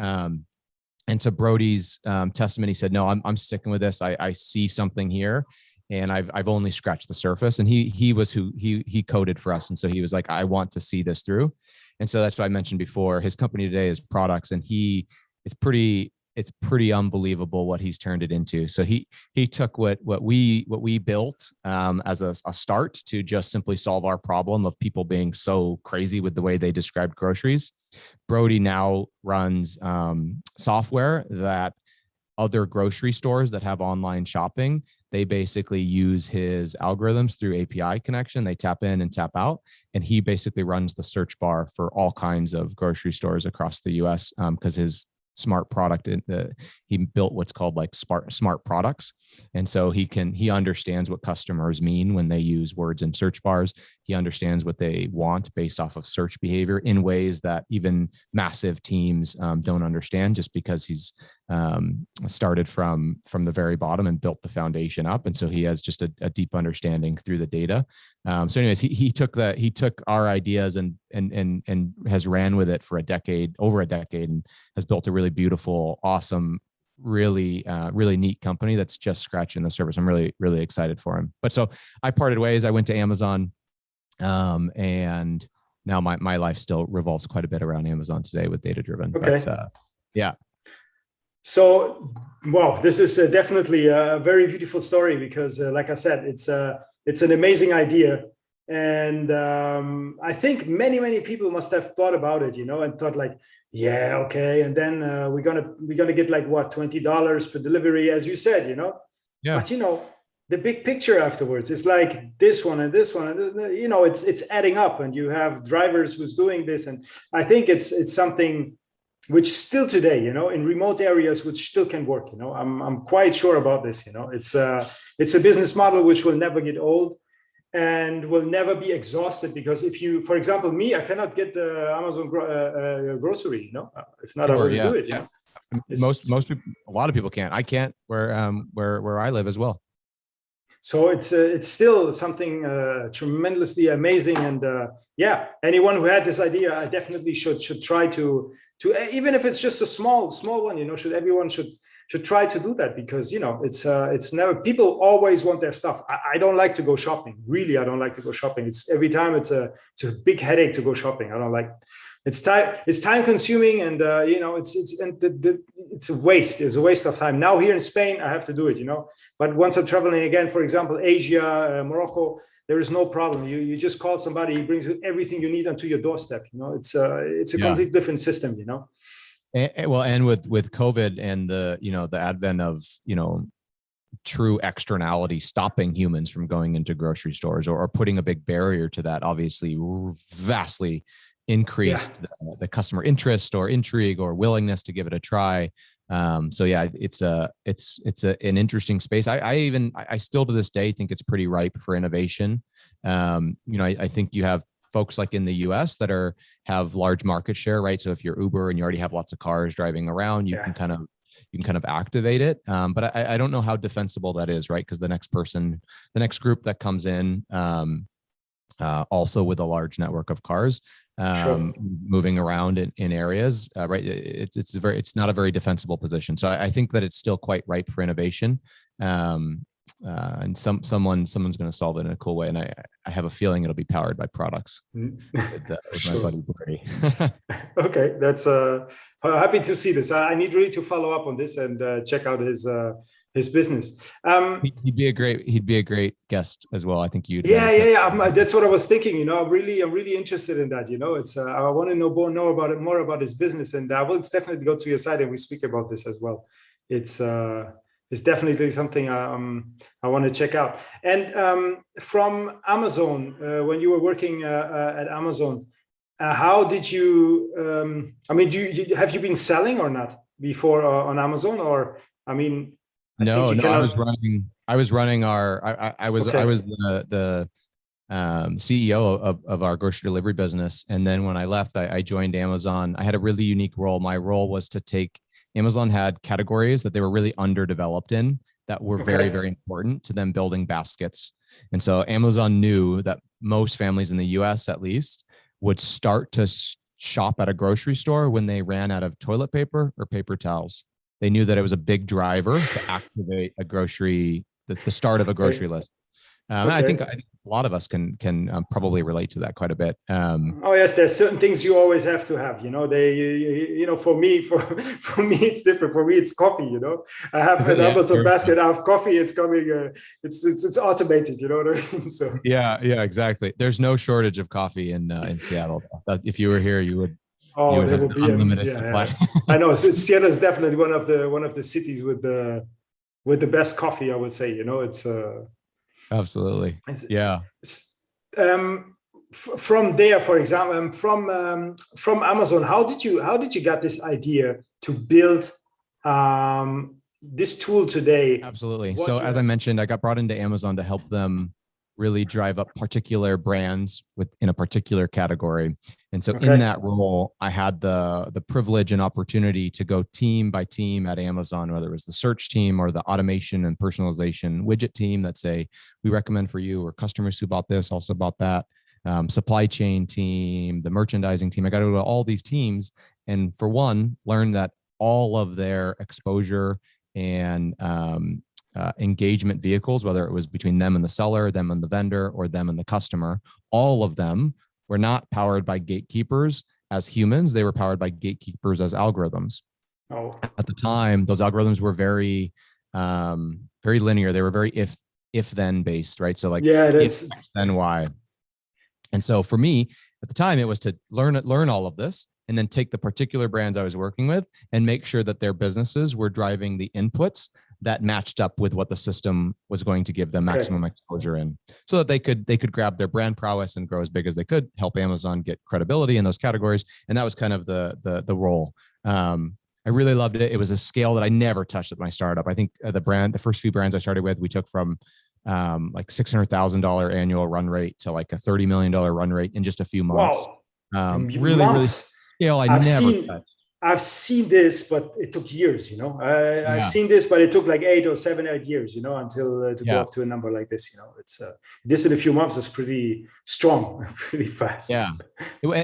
And to Brody's testament, he said, no, I'm sticking with this. I see something here. And I've only scratched the surface. And he was who he coded for us. And so he was like, I want to see this through. And so that's what I mentioned before. His company today is products, and it's pretty unbelievable what he's turned it into. So he took what we built as a start to just simply solve our problem of people being so crazy with the way they described groceries. Brody now runs software that other grocery stores that have online shopping, they basically use his algorithms through API connection. They tap in and tap out, and he basically runs the search bar for all kinds of grocery stores across the US, because his smart product, he built what's called like smart products. And so he understands what customers mean when they use words in search bars. He understands what they want based off of search behavior in ways that even massive teams don't understand, just because he's started from the very bottom and built the foundation up. And so he has just a deep understanding through the data. So anyways, he took our ideas and has ran with it for over a decade, and has built a really beautiful, awesome, really neat company that's just scratching the surface. I'm really, really excited for him. But so I parted ways. I went to Amazon, and now my life still revolves quite a bit around Amazon today with D8a Driven. Okay. But, yeah. So, wow, this is definitely a very beautiful story, because like I said, it's an amazing idea. And I think many people must have thought about it, and thought like, yeah, okay. And then we're gonna get like what, $20 per delivery, as you said, Yeah. But the big picture afterwards is like this one and this one, and it's adding up, and you have drivers who's doing this. And I think it's something which still today, in remote areas, which still can work. I'm quite sure about this. It's a business model which will never get old and will never be exhausted, because if you, for example, me, I cannot get the Amazon grocery. If not, I wouldn't do it. Yeah. Most people, a lot of people can't. I can't where I live as well. So it's still something tremendously amazing. And yeah, anyone who had this idea, I definitely should try to even if it's just a small one, everyone should try to do that, because it's never, people always want their stuff. I don't like to go shopping. Really, I don't like to go shopping. It's every time it's a big headache to go shopping. I don't like. It's time consuming, and it's a waste. It's a waste of time. Now here in Spain, I have to do it. But once I'm traveling again, for example, Asia, Morocco, there is no problem. You just call somebody, he brings everything you need onto your doorstep. It's a completely different system. And with COVID and the advent of true externality stopping humans from going into grocery stores, or putting a big barrier to that, obviously vastly increased the customer interest or intrigue or willingness to give it a try. So yeah, it's an interesting space. I still to this day think it's pretty ripe for innovation. I think you have folks like in the US that have large market share, right? So if you're Uber and you already have lots of cars driving around, you can kind of activate it. But I don't know how defensible that is, right? Because the next group that comes in, also with a large network of cars, moving around in areas, right? It's not a very defensible position. So I think that it's still quite ripe for innovation. And someone's going to solve it in a cool way. And I have a feeling it'll be powered by products. With my buddy Barry. Okay, that's happy to see this. I need really to follow up on this and check out his business. He'd be a great guest as well. I think you'd. Yeah. That's what I was thinking. I'm really interested in that. It's I want to know more about his business, and I will definitely go to your site and we speak about this as well. It's definitely something I want to check out. And from Amazon, when you were working at Amazon, how did you? Have you been selling or not before on Amazon? Or No, I was running our. I was the CEO of our grocery delivery business, and then when I left, I joined Amazon. I had a really unique role. My role was to take. Amazon had categories that they were really underdeveloped in that were very, very important to them building baskets. And so Amazon knew that most families in the US, at least, would start to shop at a grocery store when they ran out of toilet paper or paper towels. They knew that it was a big driver to activate the start of a grocery list. I think a lot of us can probably relate to that quite a bit. Oh yes, there's certain things you always have to have. For me, it's different. For me, it's coffee. I have an Amazon basket. I have coffee. It's coming. It's automated. You know what I mean? So yeah, exactly. There's no shortage of coffee in Seattle. If you were here, you would. Oh, would there have will be unlimited yeah, supply. yeah. I know Seattle is definitely one of the cities with the best coffee, I would say. You know, Absolutely. it's, Yeah. it's from there, for example, from Amazon. How did you get this idea to build this tool today? Absolutely. What So you as I mentioned, I got brought into Amazon to help them really drive up particular brands in a particular category. And so in okay, that role, I had the privilege and opportunity to go team by team at Amazon, whether it was the search team or the automation and personalization widget team that say, we recommend for you, or customers who bought this also bought that, supply chain team, the merchandising team. I got to go to all these teams. And for one, learn that all of their exposure and engagement vehicles, whether it was between them and the seller, them and the vendor, or them and the customer, all of them were not powered by gatekeepers as humans. They were powered by gatekeepers as algorithms. oh, At the time, those algorithms were very, very linear. They were very if then based, right? So like, yeah, if that's then Y. And so for me at the time, it was to learn all of this and then take the particular brands I was working with and make sure that their businesses were driving the inputs that matched up with what the system was going to give them maximum exposure in, so that they could grab their brand prowess and grow as big as they could, help Amazon get credibility in those categories. And that was kind of the role. I really loved it. It was a scale that I never touched at my startup. I think the first few brands I started with, we took from like $600,000 annual run rate to like a $30 million run rate in just a few months. wow. Really scale I've seen this, but it took years, you know. I've Yeah. seen this, but it took like 8 years, you know, until to go up to a number like this. You know, it's this in a few months is pretty strong, pretty fast. Yeah.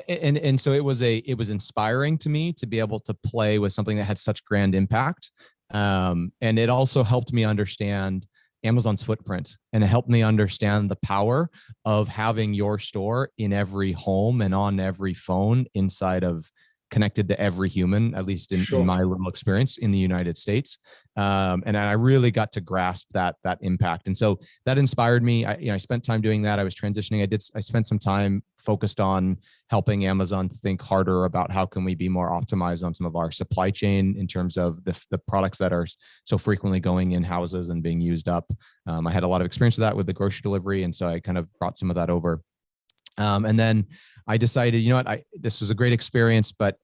And so it was inspiring to me to be able to play with something that had such grand impact. And it also helped me understand Amazon's footprint, and it helped me understand the power of having your store in every home and on every phone inside of connected to every human, at least in my little experience in the United States. And I really got to grasp that impact. And so that inspired me. I spent time doing that. I was transitioning. I spent some time focused on helping Amazon think harder about how can we be more optimized on some of our supply chain in terms of the products that are so frequently going in houses and being used up. I had a lot of experience with that with the grocery delivery. And so I kind of brought some of that over. And then I decided, you know what, this was a great experience, but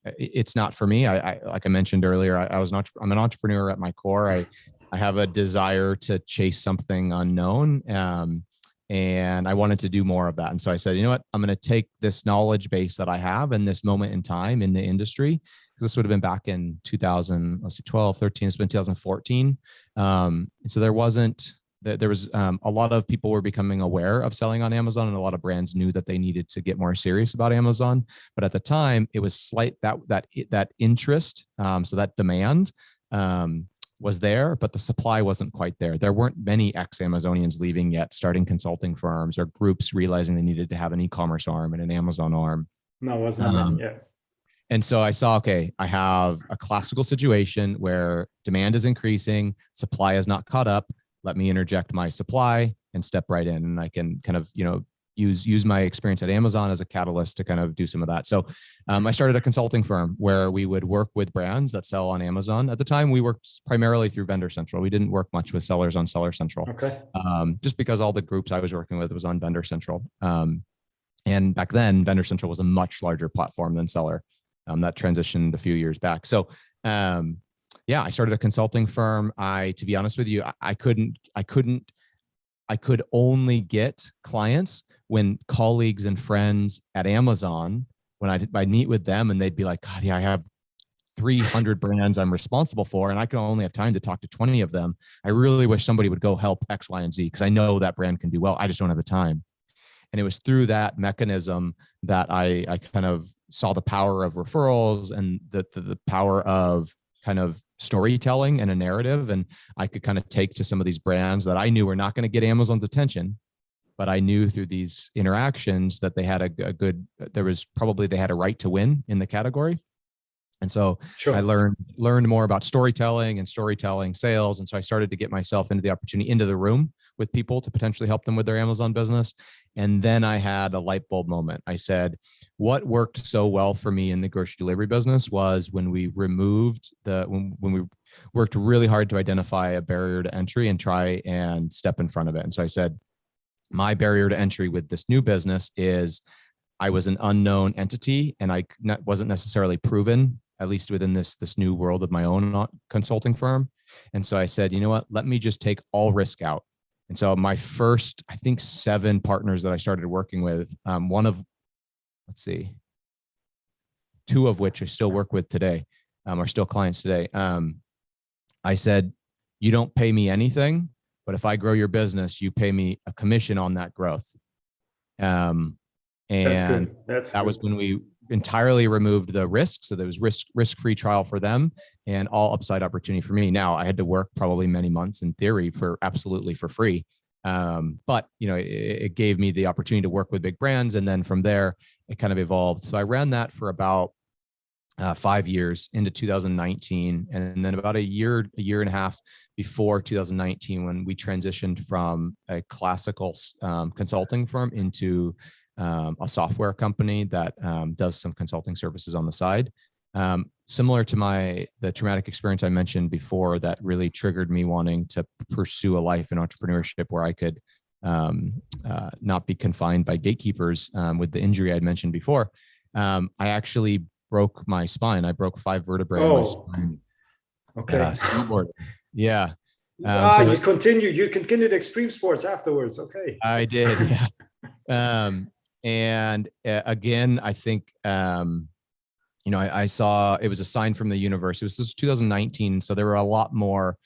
it's not for me. I like I mentioned earlier, I'm an entrepreneur at my core. I have a desire to chase something unknown. And I wanted to do more of that. And so I said, you know what, I'm going to take this knowledge base that I have in this moment in time in the industry. This would have been back in 2012, 13, it's been 2014. So there was a lot of people were becoming aware of selling on Amazon, and a lot of brands knew that they needed to get more serious about Amazon. But at the time, it was slight that interest, so that demand was there, but the supply wasn't quite there. There weren't many ex-Amazonians leaving yet, starting consulting firms or groups realizing they needed to have an e-commerce arm and an Amazon arm. No, it was not many. Yeah. And so I saw, okay, I have a classical situation where demand is increasing, supply is not caught up. Let me interject my supply and step right in. And I can kind of, use my experience at Amazon as a catalyst to kind of do some of that. So I started a consulting firm where we would work with brands that sell on Amazon. At the time, we worked primarily through Vendor Central. We didn't work much with sellers on Seller Central. Okay. Just because all the groups I was working with was on Vendor Central. And back then, Vendor Central was a much larger platform than Seller. That transitioned a few years back. So I started a consulting firm. To be honest with you, I could only get clients when colleagues and friends at Amazon, when I'd meet with them and they'd be like, God, yeah, I have 300 brands I'm responsible for, and I can only have time to talk to 20 of them. I really wish somebody would go help X, Y, and Z because I know that brand can do well. I just don't have the time. And it was through that mechanism that I kind of saw the power of referrals and the power of kind of storytelling and a narrative. And I could kind of take to some of these brands that I knew were not going to get Amazon's attention, but I knew through these interactions that they had they had a right to win in the category. And so Sure. I learned more about storytelling and storytelling sales. And so I started to get myself into the opportunity, into the room with people to potentially help them with their Amazon business. And then I had a light bulb moment. I said, what worked so well for me in the grocery delivery business was when we removed when we worked really hard to identify a barrier to entry and try and step in front of it. And so I said, my barrier to entry with this new business is I was an unknown entity and I wasn't necessarily proven, at least within this new world of my own consulting firm. And so I said, you know what, let me just take all risk out. And so my first, I think 7 partners that I started working with, let's see, 2 of which I still work with today, are still clients today. I said, you don't pay me anything, but if I grow your business, you pay me a commission on that growth. And that was when we entirely removed the risk. So there was risk-free trial for them and all upside opportunity for me. Now I had to work probably many months in theory for absolutely for free. But it gave me the opportunity to work with big brands. And then from there, it kind of evolved. So I ran that for about 5 years into 2019. And then about a year and a half before 2019, when we transitioned from a classical consulting firm into a software company that does some consulting services on the side. Similar to the traumatic experience I mentioned before, that really triggered me wanting to pursue a life in entrepreneurship where I could not be confined by gatekeepers with the injury I'd mentioned before. I actually broke my spine. I broke 5 vertebrae in my spine. Okay. Snowboarding. Yeah. You continued extreme sports afterwards. Okay. I did. Yeah. And again, I think, I saw it was a sign from the universe. This was 2019. So there were a lot more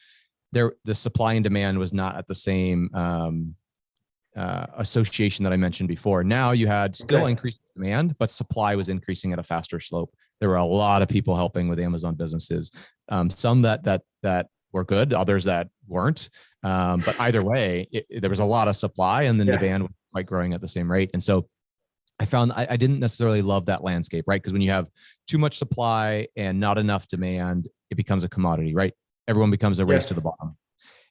there. The supply and demand was not at the same association that I mentioned before. Now you had still increased demand, but supply was increasing at a faster slope. There were a lot of people helping with Amazon businesses. Some that were good, others that weren't. But either way, there was a lot of supply and then demand was quite growing at the same rate. And so I found I didn't necessarily love that landscape, right? Because when you have too much supply and not enough demand, it becomes a commodity, right? Everyone becomes a race to the bottom.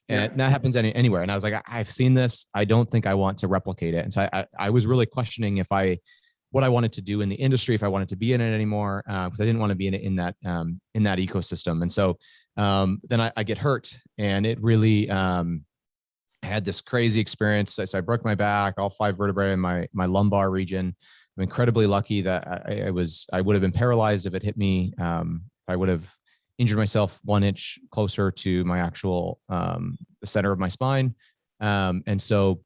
And that happens anywhere. And I was like, I've seen this. I don't think I want to replicate it. And so I was really questioning what I wanted to do in the industry, if I wanted to be in it anymore, because I didn't want to be in that ecosystem. And so then I get hurt, and it really I had this crazy experience. So I broke my back, all 5 vertebrae in my lumbar region. I'm incredibly lucky that I would have been paralyzed if it hit me. I would have injured myself 1 inch closer to my actual, the center of my spine. And so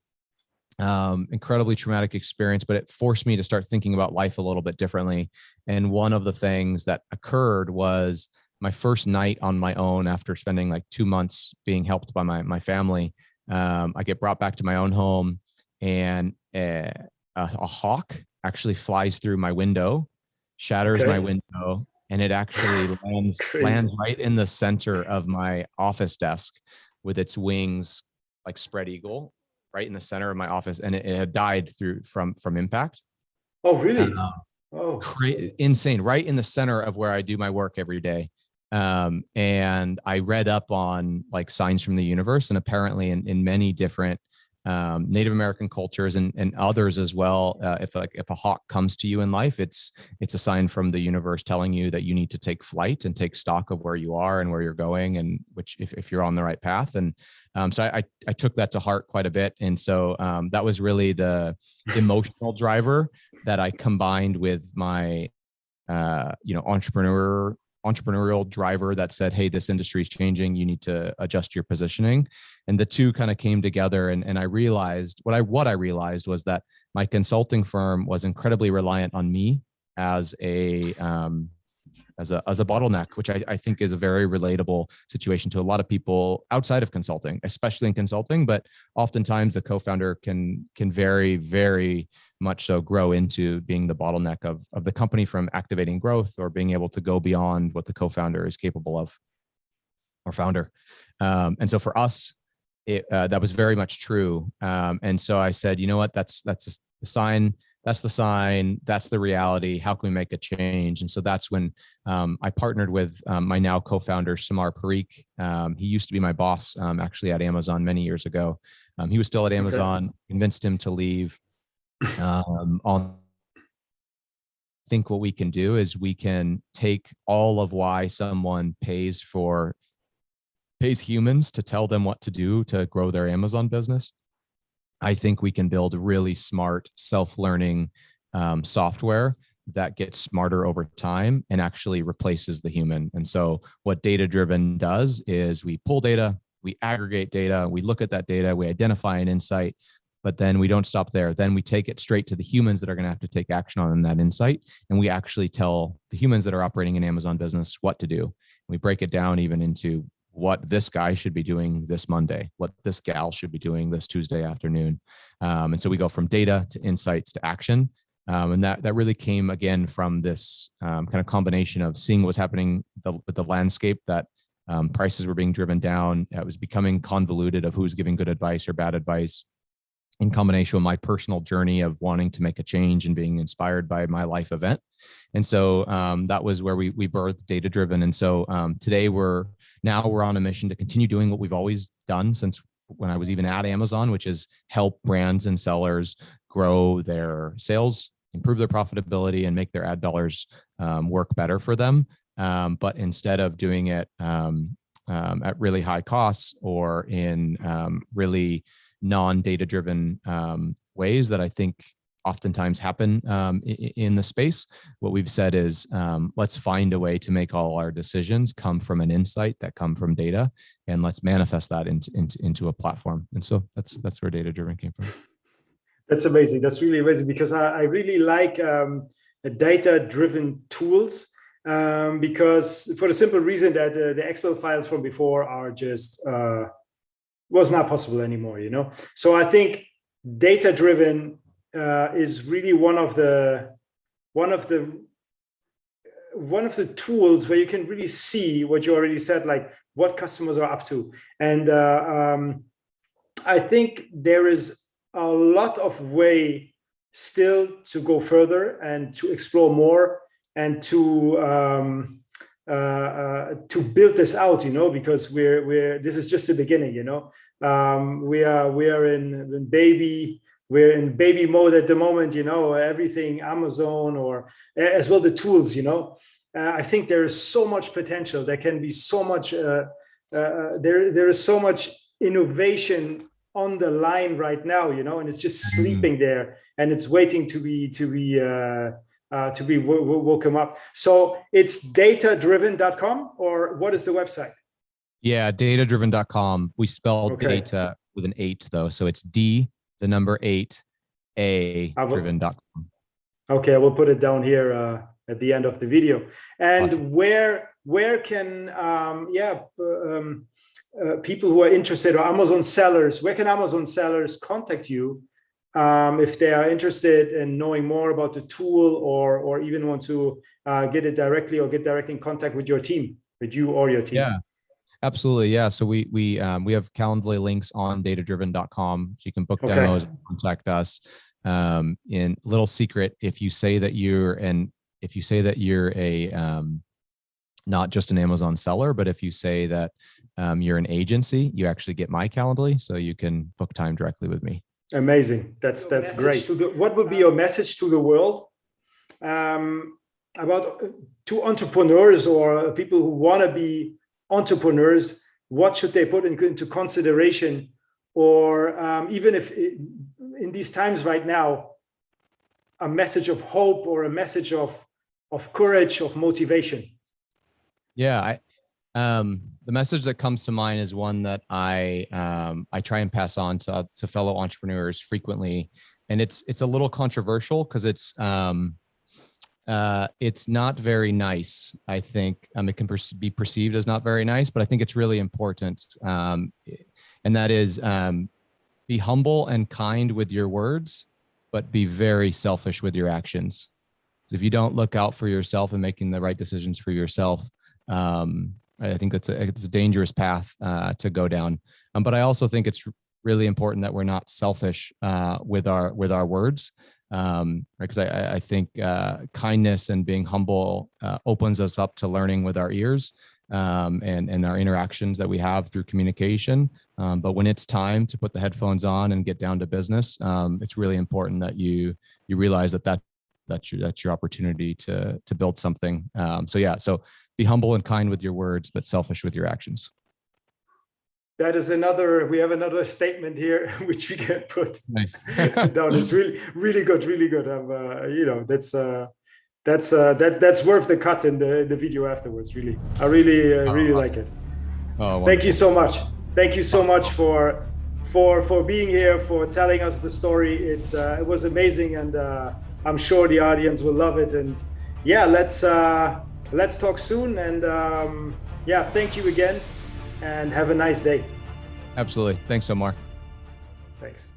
incredibly traumatic experience, but it forced me to start thinking about life a little bit differently. And one of the things that occurred was my first night on my own after spending like 2 months being helped by my family. I get brought back to my own home, and a hawk actually flies through my window, shatters my window, and it actually lands right in the center of my office desk with its wings like spread eagle, right in the center of my office, and it had died from impact. Oh, really? Insane, right in the center of where I do my work every day. And I read up on like signs from the universe, and apparently in many different Native American cultures and others as well, if a hawk comes to you in life, it's a sign from the universe telling you that you need to take flight and take stock of where you are and where you're going, and which if you're on the right path. And so I took that to heart quite a bit. And so that was really the emotional driver that I combined with my entrepreneurial driver that said, hey, this industry is changing. You need to adjust your positioning. And the two kind of came together. And I realized what I realized was that my consulting firm was incredibly reliant on me as a bottleneck, which I think is a very relatable situation to a lot of people outside of consulting, especially in consulting. But oftentimes the co-founder can very, very much so grow into being the bottleneck of the company from activating growth or being able to go beyond what the co-founder is capable of, or founder. And so for us, that was very much true. And so I said, you know what, that's a sign that's the sign, that's the reality. How can we make a change? And so that's when I partnered with my now co-founder, Samar Parikh. He used to be my boss actually at Amazon many years ago. He was still at Amazon, convinced him to leave. I think what we can do is we can take all of why someone pays humans to tell them what to do to grow their Amazon business. I think we can build really smart self-learning software that gets smarter over time and actually replaces the human. And so what data driven does is we pull data, we aggregate data, we look at that data, we identify an insight, but then we don't stop there. Then we take it straight to the humans that are going to have to take action on that insight. And we actually tell the humans that are operating an Amazon business what to do. We break it down even into what this guy should be doing this Monday, what this gal should be doing this Tuesday afternoon. And so we go from data to insights to action. And that really came again from this kind of combination of seeing what was happening with the landscape, that prices were being driven down. It was becoming convoluted of who's giving good advice or bad advice, in combination with my personal journey of wanting to make a change and being inspired by my life event. And so that was where we birthed Data Driven. And so today we're on a mission to continue doing what we've always done since when I was even at Amazon, which is help brands and sellers grow their sales, improve their profitability, and make their ad dollars work better for them. But instead of doing it at really high costs or in really non-data driven ways that I think oftentimes happen in the space, what we've said is let's find a way to make all our decisions come from an insight that come from data, and let's manifest that into a platform. And so that's where data driven came from. That's amazing. That's really amazing, because I really like data driven tools, because for the simple reason that the Excel files from before are just was not possible anymore, you know. So I think data driven is really one of the tools where you can really see what you already said, like what customers are up to. And I think there is a lot of way still to go further and to explore more and to build this out, you know, because this is just the beginning, you know. We are in baby mode at the moment, you know. Everything Amazon, or as well the tools, you know. I think there is so much potential. There can be so much. There is so much innovation on the line right now, you know, and it's just sleeping there and it's waiting to be woken up. So it's datadriven.com, or what is the website? Yeah, datadriven.com. We spelled data with an 8 though. So it's D, the number 8, A driven.com. Okay, I will put it down here at the end of the video. And awesome. Where can people who are interested, or Amazon sellers, where can Amazon sellers contact you if they are interested in knowing more about the tool, or even want to get it directly, or get directly in contact with your team, with you or your team? Yeah, absolutely. Yeah. So we have Calendly links on datadriven.com, so you can book demos, contact us. In little secret, if you say that you're a not just an Amazon seller, but if you say that you're an agency, you actually get my Calendly, so you can book time directly with me. Amazing. That's great. What would be your message to the world about to entrepreneurs or people who want to be entrepreneurs? What should they put into consideration, or even if in these times right now, a message of hope or a message of courage, of motivation? Yeah, the message that comes to mind is one that I try and pass on to fellow entrepreneurs frequently, and it's a little controversial because it's not very nice. I think it can be perceived as not very nice, but I think it's really important, and that is be humble and kind with your words, but be very selfish with your actions. Because if you don't look out for yourself and making the right decisions for yourself, I think it's a dangerous path to go down. But I also think it's really important that we're not selfish with our words. Because I think kindness and being humble opens us up to learning with our ears, and our interactions that we have through communication. But when it's time to put the headphones on and get down to business, it's really important that you realize that's your opportunity to build something. So be humble and kind with your words, but selfish with your actions. That is we have another statement here, which we can put down. It's really good, really good. That's worth the cut in the video afterwards. Really, I really like it. Oh, thank you so much. Thank you so much for being here, for telling us the story. It was amazing, and I'm sure the audience will love it. And yeah, let's talk soon. And thank you again, and have a nice day. Absolutely. Thanks, Omar. Thanks.